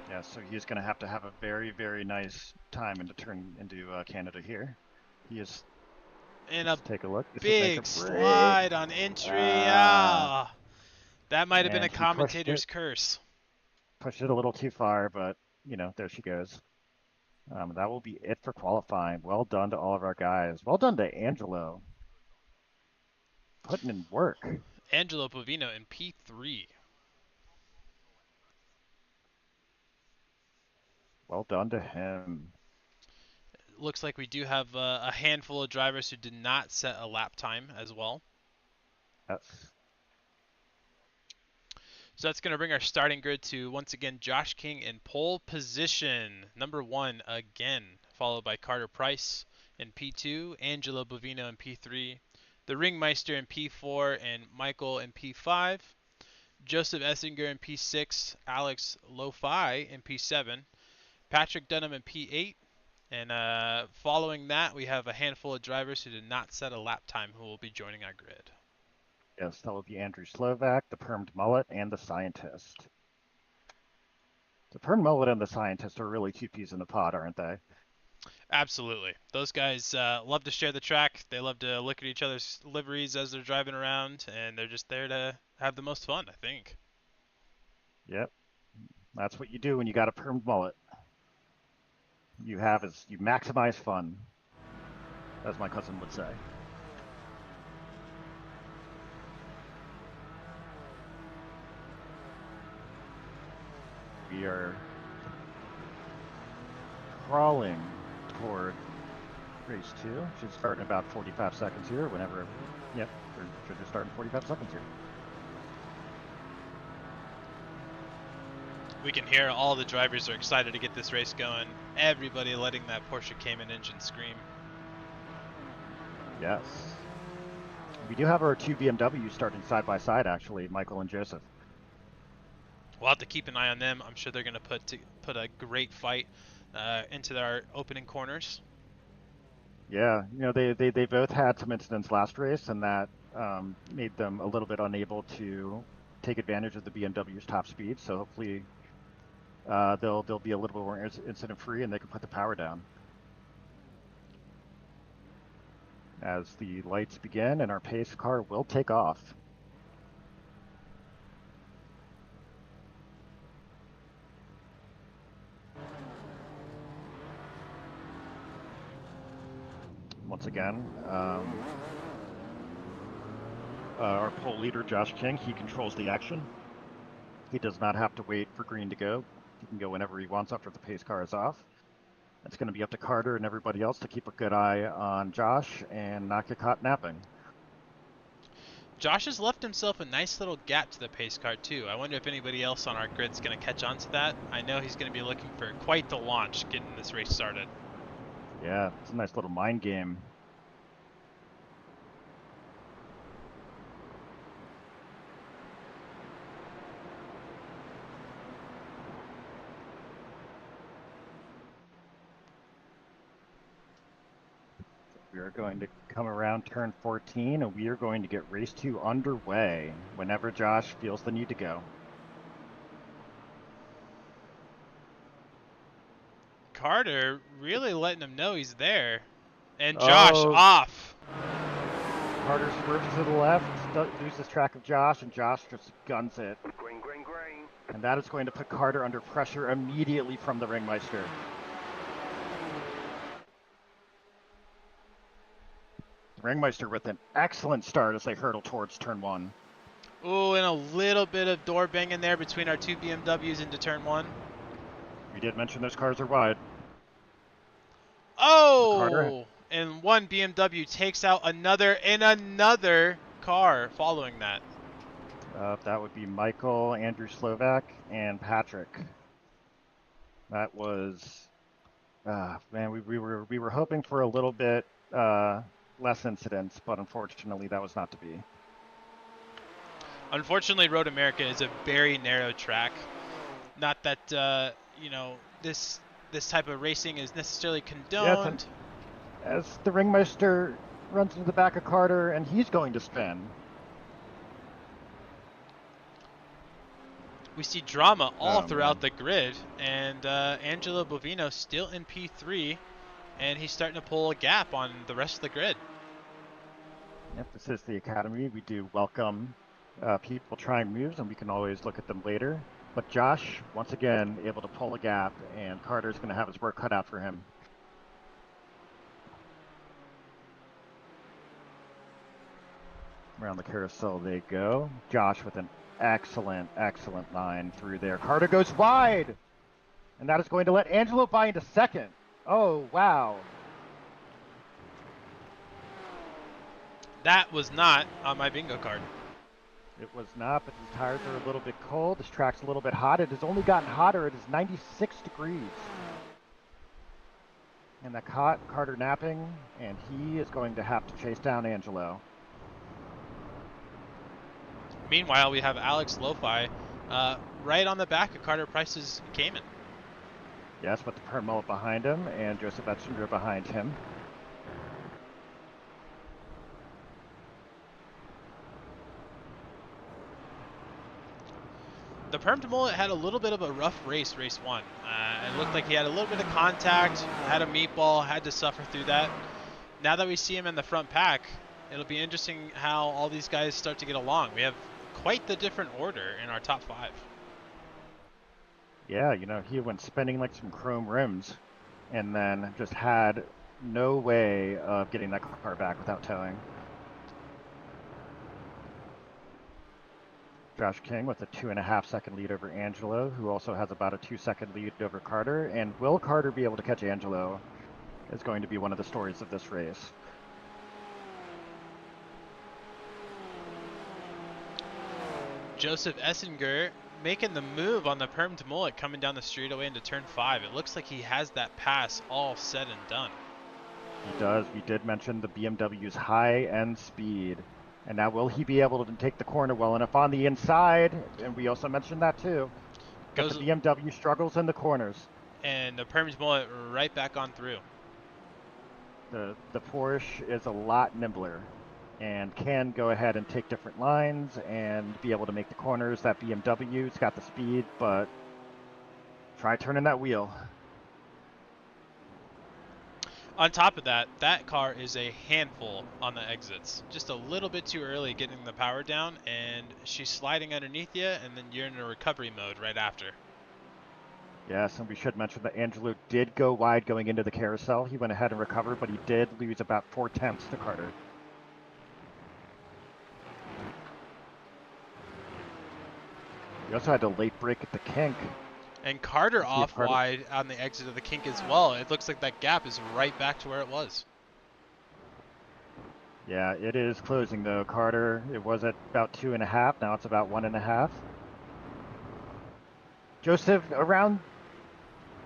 Yeah, so he's going to have a very, very nice time into turn into Canada here. He is. And Let's take a look. This is nice big and slide on entry. That might have been a and he commentator's curse. pushed it a little too far, but there she goes. That will be it for qualifying. Well done to all of our guys. Well done to Angelo. Putting in work. Angelo Bovino in P3. Well done to him. Looks like we do have a handful of drivers who did not set a lap time as well. Yes. So that's going to bring our starting grid to, once again, Josh King in pole position, number 1 again, followed by Carter Price in P2, Angelo Bovino in P3, the Ringmeister in P4, and Michael in P5, Joseph Essinger in P6, Alex Lofi in P7, Patrick Dunham in P8, and following that, we have a handful of drivers who did not set a lap time who will be joining our grid. Yes, that will be Andrew Slovak, the Permed Mullet, and the Scientist. The Permed Mullet and the Scientist are really two peas in a pod, aren't they? Absolutely. Those guys love to share the track. They love to look at each other's liveries as they're driving around, and they're just there to have the most fun, I think. Yep. That's what you do when you got a Permed Mullet. You maximize fun, as my cousin would say. We are crawling toward race 2. Should start in about 45 seconds here. Whenever, yep, should just start in 45 seconds here. We can hear all the drivers are excited to get this race going. Everybody letting that Porsche Cayman engine scream. Yes. We do have our 2 BMWs starting side by side, actually, Michael and Joseph. We'll have to keep an eye on them. I'm sure they're going to put a great fight into their opening corners. Yeah, they both had some incidents last race, and that made them a little bit unable to take advantage of the BMW's top speed. So hopefully they'll be a little bit more incident free, and they can put the power down. As the lights begin, and our pace car will take off. Once again, our pole leader, Josh King, he controls the action. He does not have to wait for green to go. He can go whenever he wants after the pace car is off. It's going to be up to Carter and everybody else to keep a good eye on Josh and not get caught napping. Josh has left himself a nice little gap to the pace car too. I wonder if anybody else on our grid's going to catch on to that. I know he's going to be looking for quite the launch getting this race started. Yeah, it's a nice little mind game. We are going to come around turn 14, and we are going to get race 2 underway whenever Josh feels the need to go. Carter really letting him know he's there. And Josh off. Carter swerves to the left, loses track of Josh, and Josh just guns it. Green, green, green. And that is going to put Carter under pressure immediately from the Ringmeister. Ringmeister with an excellent start as they hurtle towards turn 1. Ooh, and a little bit of door banging there between our 2 BMWs into turn 1. We did mention those cars are wide. Oh! And one BMW takes out another and another car following that. That would be Michael, Andrew Slovak, and Patrick. That was, man, we were hoping for a little bit less incidents, but unfortunately that was not to be. Unfortunately, Road America is a very narrow track. Not that this type of racing is necessarily condoned. Yeah, as the Ringmeister runs into the back of Carter, and he's going to spin. We see drama all throughout the grid, and Angelo Bovino still in P3, and he's starting to pull a gap on the rest of the grid. Yep, this is the Academy. We do welcome people trying moves, and we can always look at them later. But Josh, once again, able to pull a gap, and Carter's going to have his work cut out for him. Around the carousel they go. Josh with an excellent line through there. Carter goes wide! And that is going to let Angelo by into second. Oh, wow. That was not on my bingo card. It was not, but these tires are a little bit cold. This track's a little bit hot. It has only gotten hotter. It is 96 degrees. And that caught Carter napping, and he is going to have to chase down Angelo. Meanwhile, we have Alex Lofi right on the back of Carter Price's Cayman. Yes, with the perm mullet behind him, and Joseph Etchinger behind him. The permed mullet had a little bit of a rough race 1. It looked like he had a little bit of contact, had a meatball, had to suffer through that. Now that we see him in the front pack, it'll be interesting how all these guys start to get along. We have quite the different order in our top 5. Yeah, you know, he went spinning like some chrome rims, and then just had no way of getting that car back without towing. Josh King with a 2.5-second lead over Angelo, who also has about a 2-second lead over Carter. And will Carter be able to catch Angelo is going to be one of the stories of this race. Joseph Essinger making the move on the permed mullet coming down the straightaway into turn 5. It looks like he has that pass all said and done. He does. We did mention the BMW's high-end speed. And now will he be able to take the corner well enough on the inside? And we also mentioned that too. But the BMW struggles in the corners. And the permed mullet right back on through. The Porsche is a lot nimbler and can go ahead and take different lines and be able to make the corners. That BMW's got the speed, but try turning that wheel. On top of that, that car is a handful on the exits. Just a little bit too early getting the power down, and she's sliding underneath you, and then you're in a recovery mode right after. Yes, and we should mention that Angelo did go wide going into the carousel. He went ahead and recovered, but he did lose about 4 tenths to Carter. He also had a late break at the kink. And Carter off wide on the exit of the kink as well. It looks like that gap is right back to where it was. Yeah, it is closing though. Carter, it was at about 2.5. Now it's about 1.5. Joseph around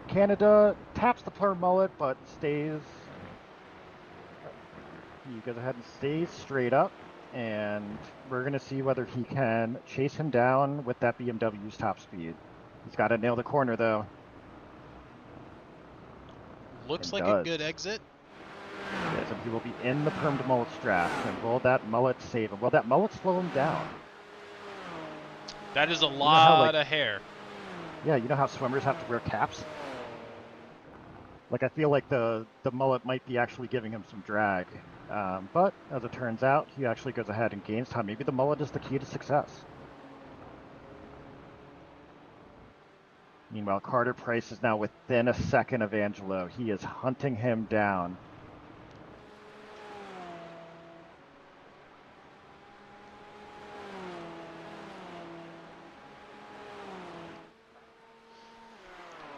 Canada taps the perm mullet, but stays. He goes ahead and stays straight up, and we're going to see whether he can chase him down with that BMW's top speed. He's got to nail the corner though. Looks like a good exit. Yes, and he will be in the permed mullet strap. And will that mullet save him? Will that mullet slow him down? That is a lot of hair. Yeah, you know how swimmers have to wear caps? Like, I feel like the mullet might be actually giving him some drag. But, as it turns out, he actually goes ahead and gains time. Maybe the mullet is the key to success. Meanwhile, Carter Price is now within a second of Angelo. He is hunting him down.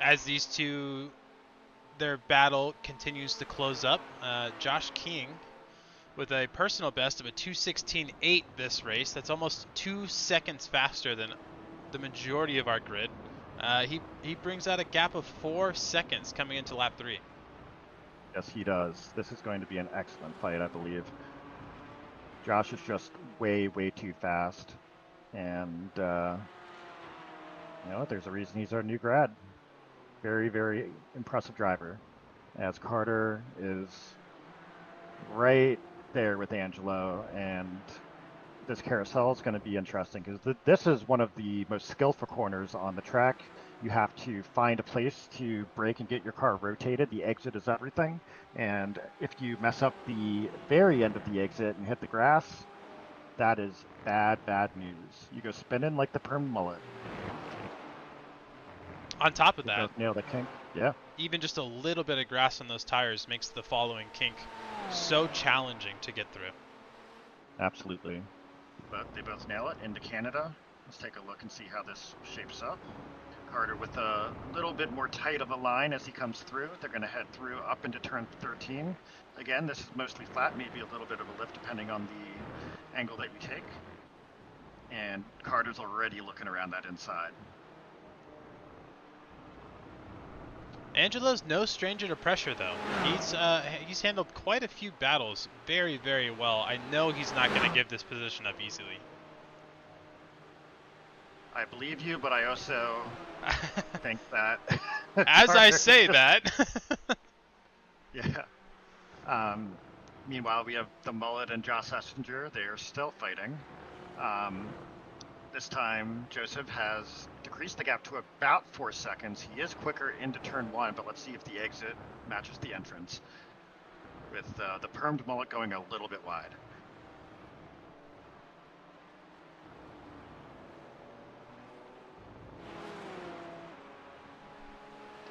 As these two, their battle continues to close up, Josh King with a personal best of a 2:16.8 this race. That's almost 2 seconds faster than the majority of our grid. He brings out a gap of 4 seconds coming into lap 3. Yes, he does. This is going to be an excellent fight, I believe. Josh is just way, way too fast. And, you know, there's a reason he's our new grad. Very, very impressive driver. As Carter is right there with Angelo, and this carousel is going to be interesting because this is one of the most skillful corners on the track. You have to find a place to brake and get your car rotated. The exit is everything, and if you mess up the very end of the exit and hit the grass, that is bad, bad news. You go spinning like the perm mullet. On top of that, nail the kink. Yeah. Even just a little bit of grass on those tires makes the following kink so challenging to get through. Absolutely. But they both nail it into Canada. Let's take a look and see how this shapes up. Carter with a little bit more tight of a line as he comes through. They're going to head through up into turn 13. Again, this is mostly flat, maybe a little bit of a lift depending on the angle that you take. And Carter's already looking around that inside. Angelo's no stranger to pressure, though. He's handled quite a few battles very, very well. I know he's not going to give this position up easily. I believe you, but I also think that. As I say that. Yeah. Meanwhile, we have the Mullet and Josh Essinger. They are still fighting. This time, Joseph has decreased the gap to about 4 seconds. He is quicker into turn 1, but let's see if the exit matches the entrance. With the permed Mullet going a little bit wide.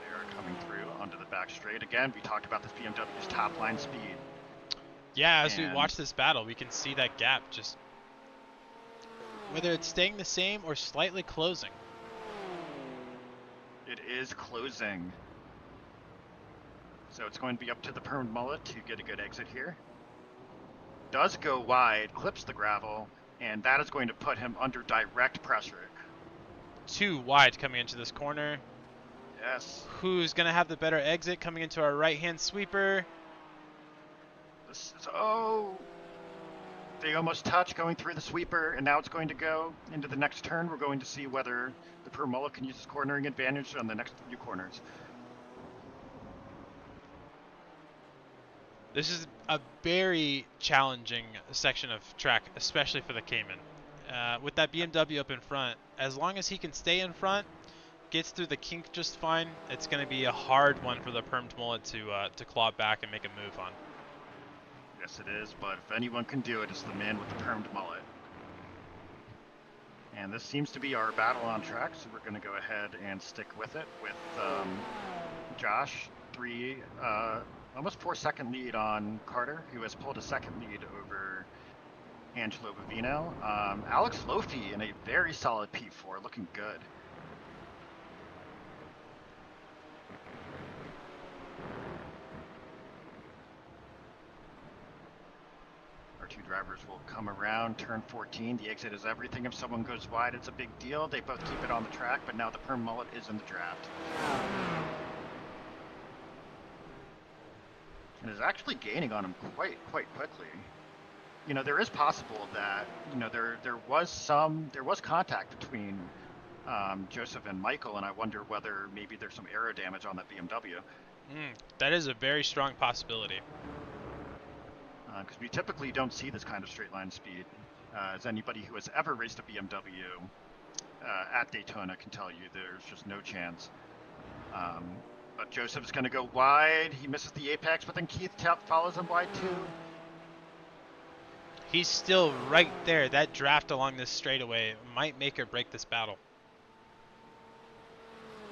They are coming through onto the back straight. Again, we talked about this BMW's top line speed. Yeah, as we watch this battle, we can see that gap just, whether it's staying the same or slightly closing. It is closing. So it's going to be up to the permed Mullet to get a good exit here. Does go wide, clips the gravel, and that is going to put him under direct pressure. Too wide coming into this corner. Yes. Who's going to have the better exit coming into our right-hand sweeper? This is, oh! They almost touch going through the sweeper, and now it's going to go into the next turn. We're going to see whether the permed Mullet can use his cornering advantage on the next few corners. This is a very challenging section of track, especially for the Cayman. With that BMW up in front, as long as he can stay in front, gets through the kink just fine, it's going to be a hard one for the permed Mullet to claw back and make a move on. Yes, it is, but if anyone can do it, it's the man with the permed Mullet. And this seems to be our battle on track, so we're going to go ahead and stick with it with Josh, almost 4-second lead on Carter, who has pulled a second lead over Angelo Bovino. Alex Lofi in a very solid P4, looking good. Our two drivers will come around turn 14. The exit is everything. If someone goes wide, it's a big deal. They both keep it on the track, but now the permed Mullet is in the draft. And is actually gaining on him quite quickly. You know, there is possible that, you know, there was contact between Joseph and Michael, and I wonder whether maybe there's some aero damage on that BMW. That is a very strong possibility. Because we typically don't see this kind of straight line speed. As anybody who has ever raced a BMW at Daytona can tell you, there's just no chance. But Joseph's going to go wide. He misses the apex, but then Keith follows him wide too. He's still right there. That draft along this straightaway might make or break this battle.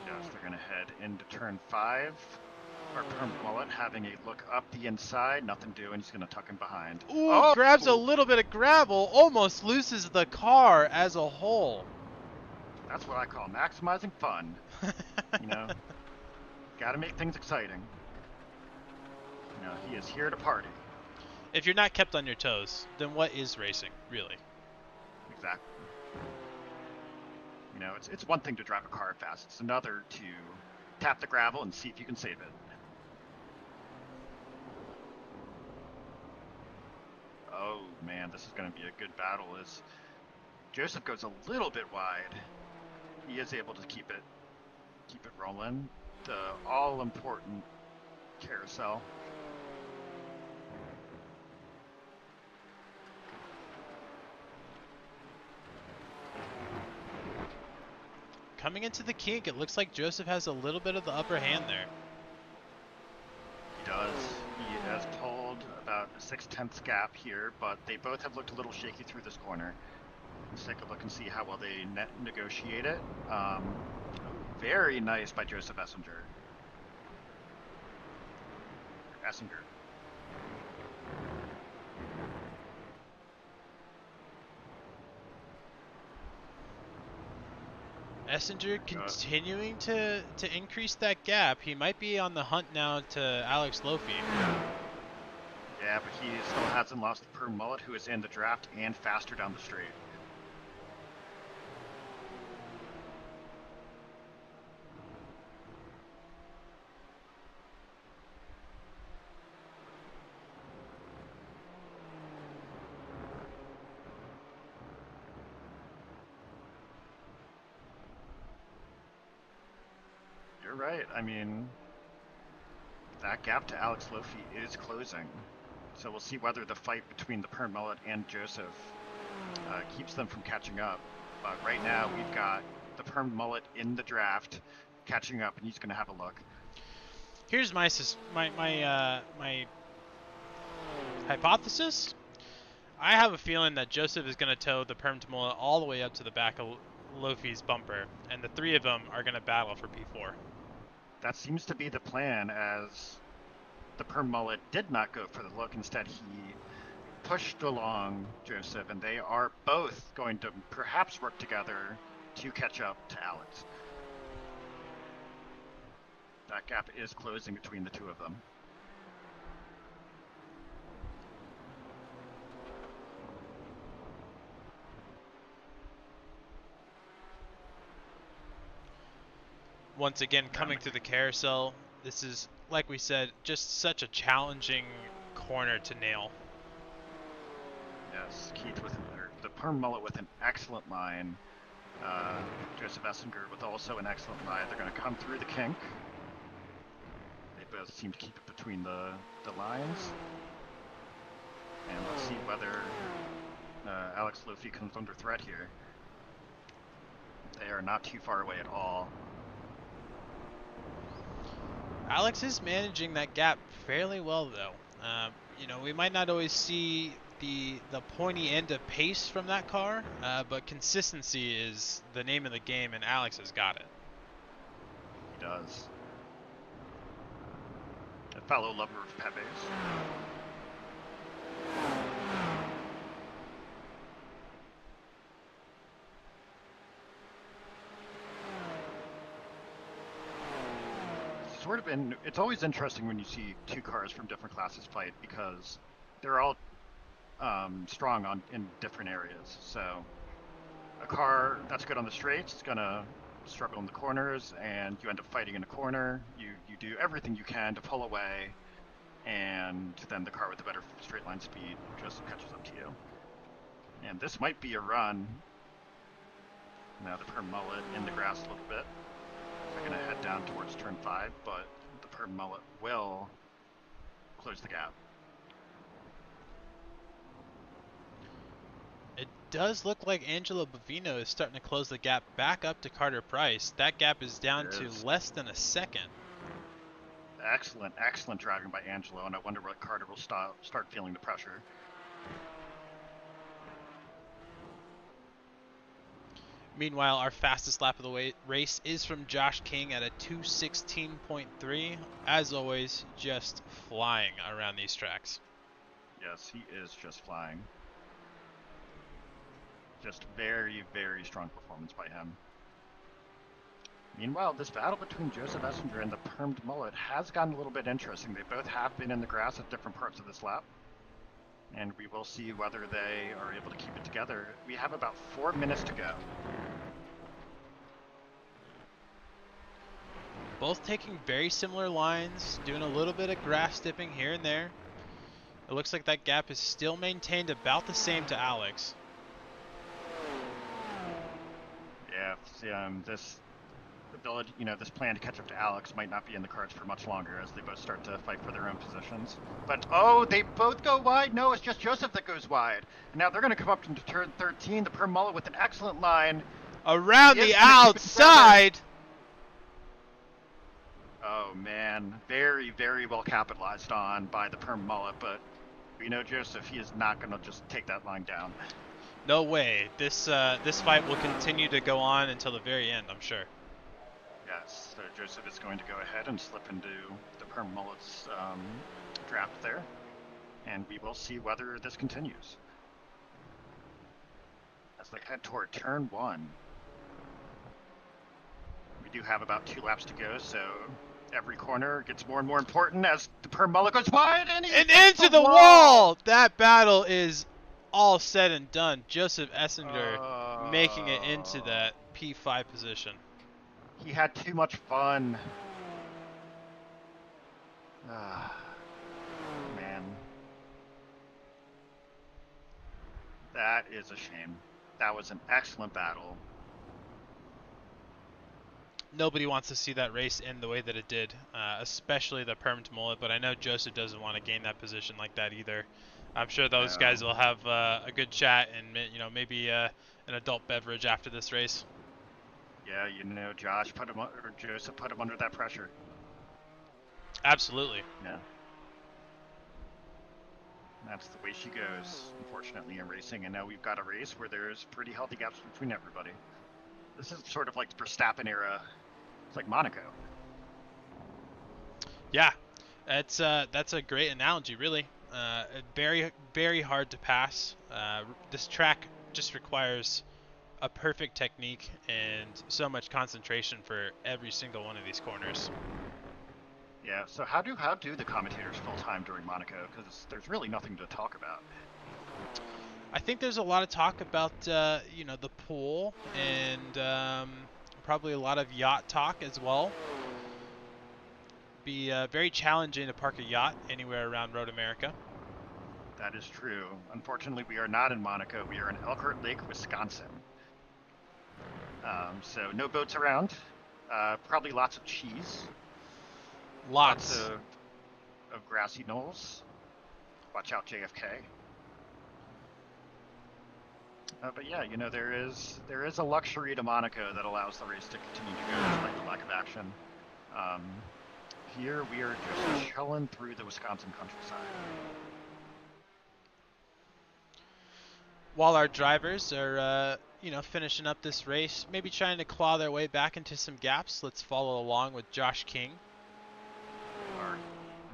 Yes, they're going to head into turn 5. Our permed Mullet having a look up the inside. Nothing doing. He's going to tuck him behind. Ooh, grabs a little bit of gravel. Almost loses the car as a whole. That's what I call maximizing fun. You know, got to make things exciting. You know, he is here to party. If you're not kept on your toes, then what is racing, really? Exactly. You know, it's one thing to drive a car fast. It's another to tap the gravel and see if you can save it. Oh man, this is going to be a good battle. As Joseph goes a little bit wide, he is able to keep it rolling. The all-important carousel. Coming into the kink, it looks like Joseph has a little bit of the upper hand there. He does. He has pulled about a 6/10 gap here, but they both have looked a little shaky through this corner. Let's take a look and see how well they negotiate it. Very nice by Joseph Essinger. Essinger continuing to increase that gap. He might be on the hunt now to Alex Lofi. Yeah, but he still hasn't lost the permed Mullet, who is in the draft and faster down the straight. right. I mean, that gap to Alex Lofi is closing. So we'll see whether the fight between the Perm Mullet and Joseph keeps them from catching up. But right now, we've got the Perm Mullet in the draft catching up, and he's going to have a look. Here's my hypothesis. I have a feeling that Joseph is going to tow the Perm Mullet all the way up to the back of Lofi's bumper, and the three of them are going to battle for P4. That seems to be the plan, as the Perm Mullet did not go for the look. Instead, he pushed along Joseph, and they are both going to perhaps work together to catch up to Alex. That gap is closing between the two of them. Once again, coming through the carousel, this is, like we said, just such a challenging corner to nail. Yes, Keith with the Perm Mullet with an excellent line. Joseph Essinger with also an excellent line. They're going to come through the kink. They both seem to keep it between the lines. And let's see whether Alex Lofi comes under threat here. They are not too far away at all. Alex is managing that gap fairly well, though. You know, we might not always see the pointy end of pace from that car, but consistency is the name of the game, and Alex has got it. He does. A fellow lover of Pepe's. It's always interesting when you see two cars from different classes fight, because they're all strong in different areas. So a car that's good on the straights is gonna struggle in the corners, and you end up fighting in a corner. You do everything you can to pull away, and then the car with the better straight line speed just catches up to you. And this might be a run. Now the Perm Mullet in the grass a little bit. They're going to head down towards turn 5, but the Perm Mullet will close the gap. It does look like Angelo Bovino is starting to close the gap back up to Carter Price. That gap is down to less than a second. Excellent, excellent driving by Angelo, and I wonder what Carter will start feeling the pressure. Meanwhile, our fastest lap of the race is from Josh King at a 2:16.3. As always, just flying around these tracks. Yes, he is just flying. Just very, very strong performance by him. Meanwhile, this battle between Joseph Essinger and the Permed Mullet has gotten a little bit interesting. They both have been in the grass at different parts of this lap, and we will see whether they are able to keep it together. We have about 4 minutes to go. Both taking very similar lines, doing a little bit of grass dipping here and there. It looks like that gap is still maintained about the same to Alex. Yeah, this ability, this plan to catch up to Alex might not be in the cards for much longer, as they both start to fight for their own positions. But, oh, they both go wide? No, it's just Joseph that goes wide. And now they're going to come up into turn 13, the Perm Mullet with an excellent line. Around the outside! Oh, man. Very, very well capitalized on by the Perm Mullet, but we know Joseph, he is not going to just take that line down. No way. This fight will continue to go on until the very end, I'm sure. Yes, so Joseph is going to go ahead and slip into the Perm Mullet's draft there, and we will see whether this continues. As they head toward turn 1. We do have about 2 laps to go, so every corner gets more and more important as the Perm Mullet goes wide and into the wall! That battle is all said and done. Joseph Essinger making it into that P5 position. He had too much fun. Man. That is a shame. That was an excellent battle. Nobody wants to see that race end the way that it did, especially the permed mullet. But I know Joseph doesn't want to gain that position like that either. I'm sure those No. guys will have a good chat and maybe an adult beverage after this race. Yeah, Josh put him or Joseph put him under that pressure. Absolutely. Yeah. That's the way she goes, unfortunately, in racing. And now we've got a race where there's pretty healthy gaps between everybody. This is sort of like the Verstappen era. It's like Monaco. Yeah, that's a great analogy, really. Very very hard to pass. This track just requires a perfect technique and so much concentration for every single one of these corners. Yeah. So how do the commentators fill time during Monaco? Because there's really nothing to talk about. I think there's a lot of talk about the pool and probably a lot of yacht talk as well. Be very challenging to park a yacht anywhere around Road America. That is true. Unfortunately, we are not in Monaco. We are in Elkhart Lake, Wisconsin. So no boats around. Probably lots of cheese. Lots Lots. of grassy knolls. Watch out, JFK. But yeah, there is a luxury to Monaco that allows the race to continue to go despite the lack of action. Um, Here we are just chilling through the Wisconsin countryside. While our drivers are, finishing up this race, maybe trying to claw their way back into some gaps, let's follow along with Josh King. Our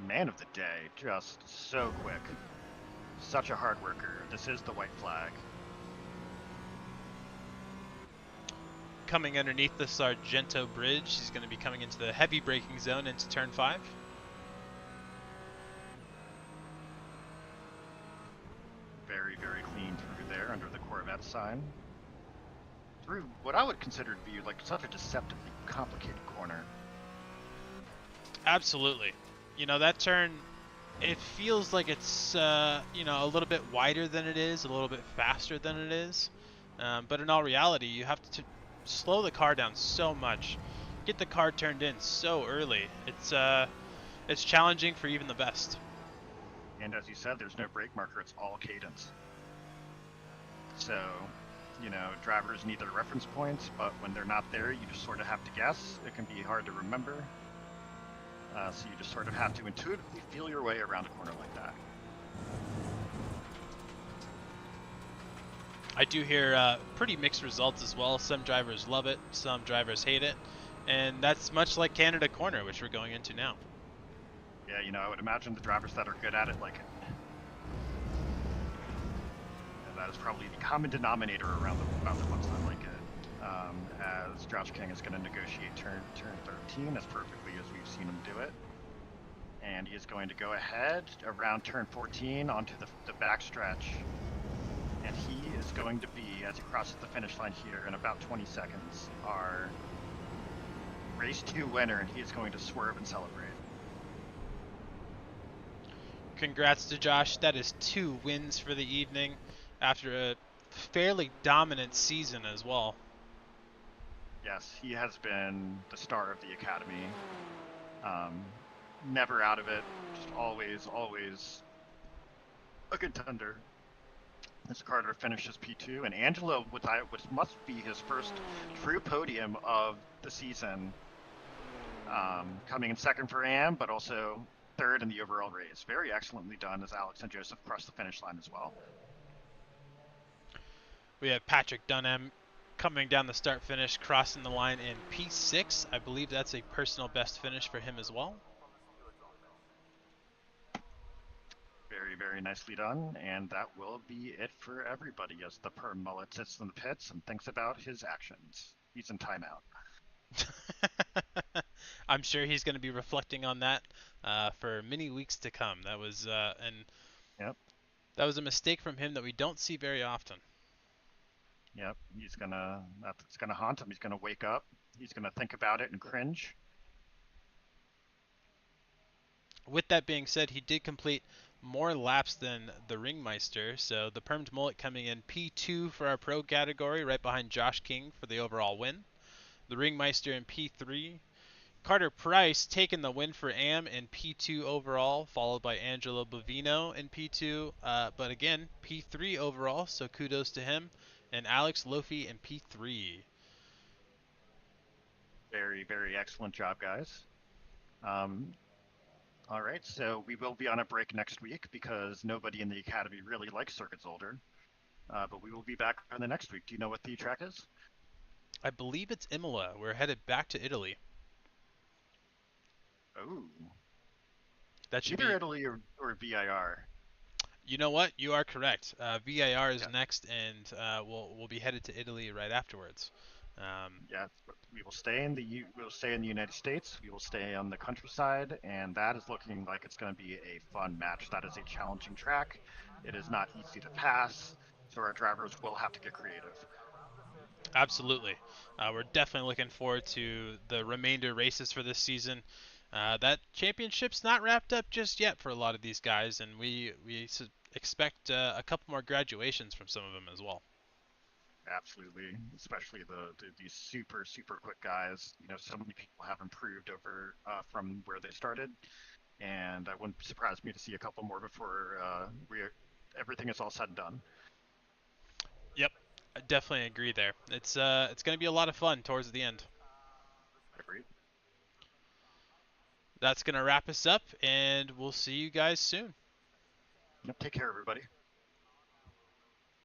man of the day, just so quick. Such a hard worker. This is the white flag. Coming underneath the Sargento Bridge, he's going to be coming into the heavy braking zone into turn 5. Very, very clean through there under the Corvette sign. Through what I would consider to be like such a deceptively complicated corner. Absolutely. That turn, it feels like it's, a little bit wider than it is, a little bit faster than it is. But in all reality, you have to slow the car down so much, get the car turned in so early. It's challenging for even the best. And as you said, there's no brake marker, it's all cadence. So, drivers need their reference points, but when they're not there, you just sort of have to guess. It can be hard to remember. So you just sort of have to intuitively feel your way around a corner like that. I do hear pretty mixed results as well. Some drivers love it, some drivers hate it, and that's much like Canada Corner, which we're going into now. Yeah, I would imagine the drivers that are good at it like it. And that is probably the common denominator around the ones that like it. As Josh King is going to negotiate turn 13 as perfectly as we've seen him do it. And he is going to go ahead around turn 14 onto the backstretch. And he is going to be, as he crosses the finish line here in about 20 seconds, our race 2 winner, and he is going to swerve and celebrate. Congrats to Josh. That is 2 wins for the evening after a fairly dominant season as well. Yes, he has been the star of the academy. Never out of it. Just always a contender. As Carter finishes P2, and Angelo, which must be his first true podium of the season, coming in second for Am, but also third in the overall race. Very excellently done as Alex and Joseph cross the finish line as well. We have Patrick Dunham coming down the start finish, crossing the line in P6. I believe that's a personal best finish for him as well. Very, very nicely done, and that will be it for everybody as the perm mullet sits in the pits and thinks about his actions. He's in timeout. I'm sure he's going to be reflecting on that for many weeks to come. That was Yep. That was a mistake from him that we don't see very often. Yep. That's gonna haunt him. He's gonna wake up. He's gonna think about it and cringe. With that being said, he did complete more laps than the Ringmeister, so the permed mullet coming in P2 for our pro category, right behind Josh King for the overall win. the Ringmeister in P3. Carter Price taking the win for AM in P2 overall, followed by Angelo Bovino in P2, but again, P3 overall, so kudos to him. And Alex Lofi in P3. Very, very excellent job, guys. Um, all right, so we will be on a break next week because nobody in the academy really likes Circuit Soldier. But we will be back on the next week. Do you know what the track is? I believe it's Imola. We're headed back to Italy. Oh, That should either be. Italy or VIR. You know what? You are correct. VIR is Yeah, next, and we'll be headed to Italy right afterwards. Um, yeah. We will stay in we will stay in the United States. We will stay on the countryside, and that is looking like it's going to be a fun match. That is a challenging track. It is not easy to pass, so our drivers will have to get creative. Absolutely. We're definitely looking forward to the remainder races for this season. That championship's not wrapped up just yet for a lot of these guys, and we expect a couple more graduations from some of them as well. Absolutely, especially these super quick guys. You know, so many people have improved over from where they started, and it wouldn't surprise me to see a couple more before we everything is all said and done. Yep, I definitely agree there. It's going to be a lot of fun towards the end. Agreed. That's going to wrap us up, and we'll see you guys soon. Yep, take care, everybody.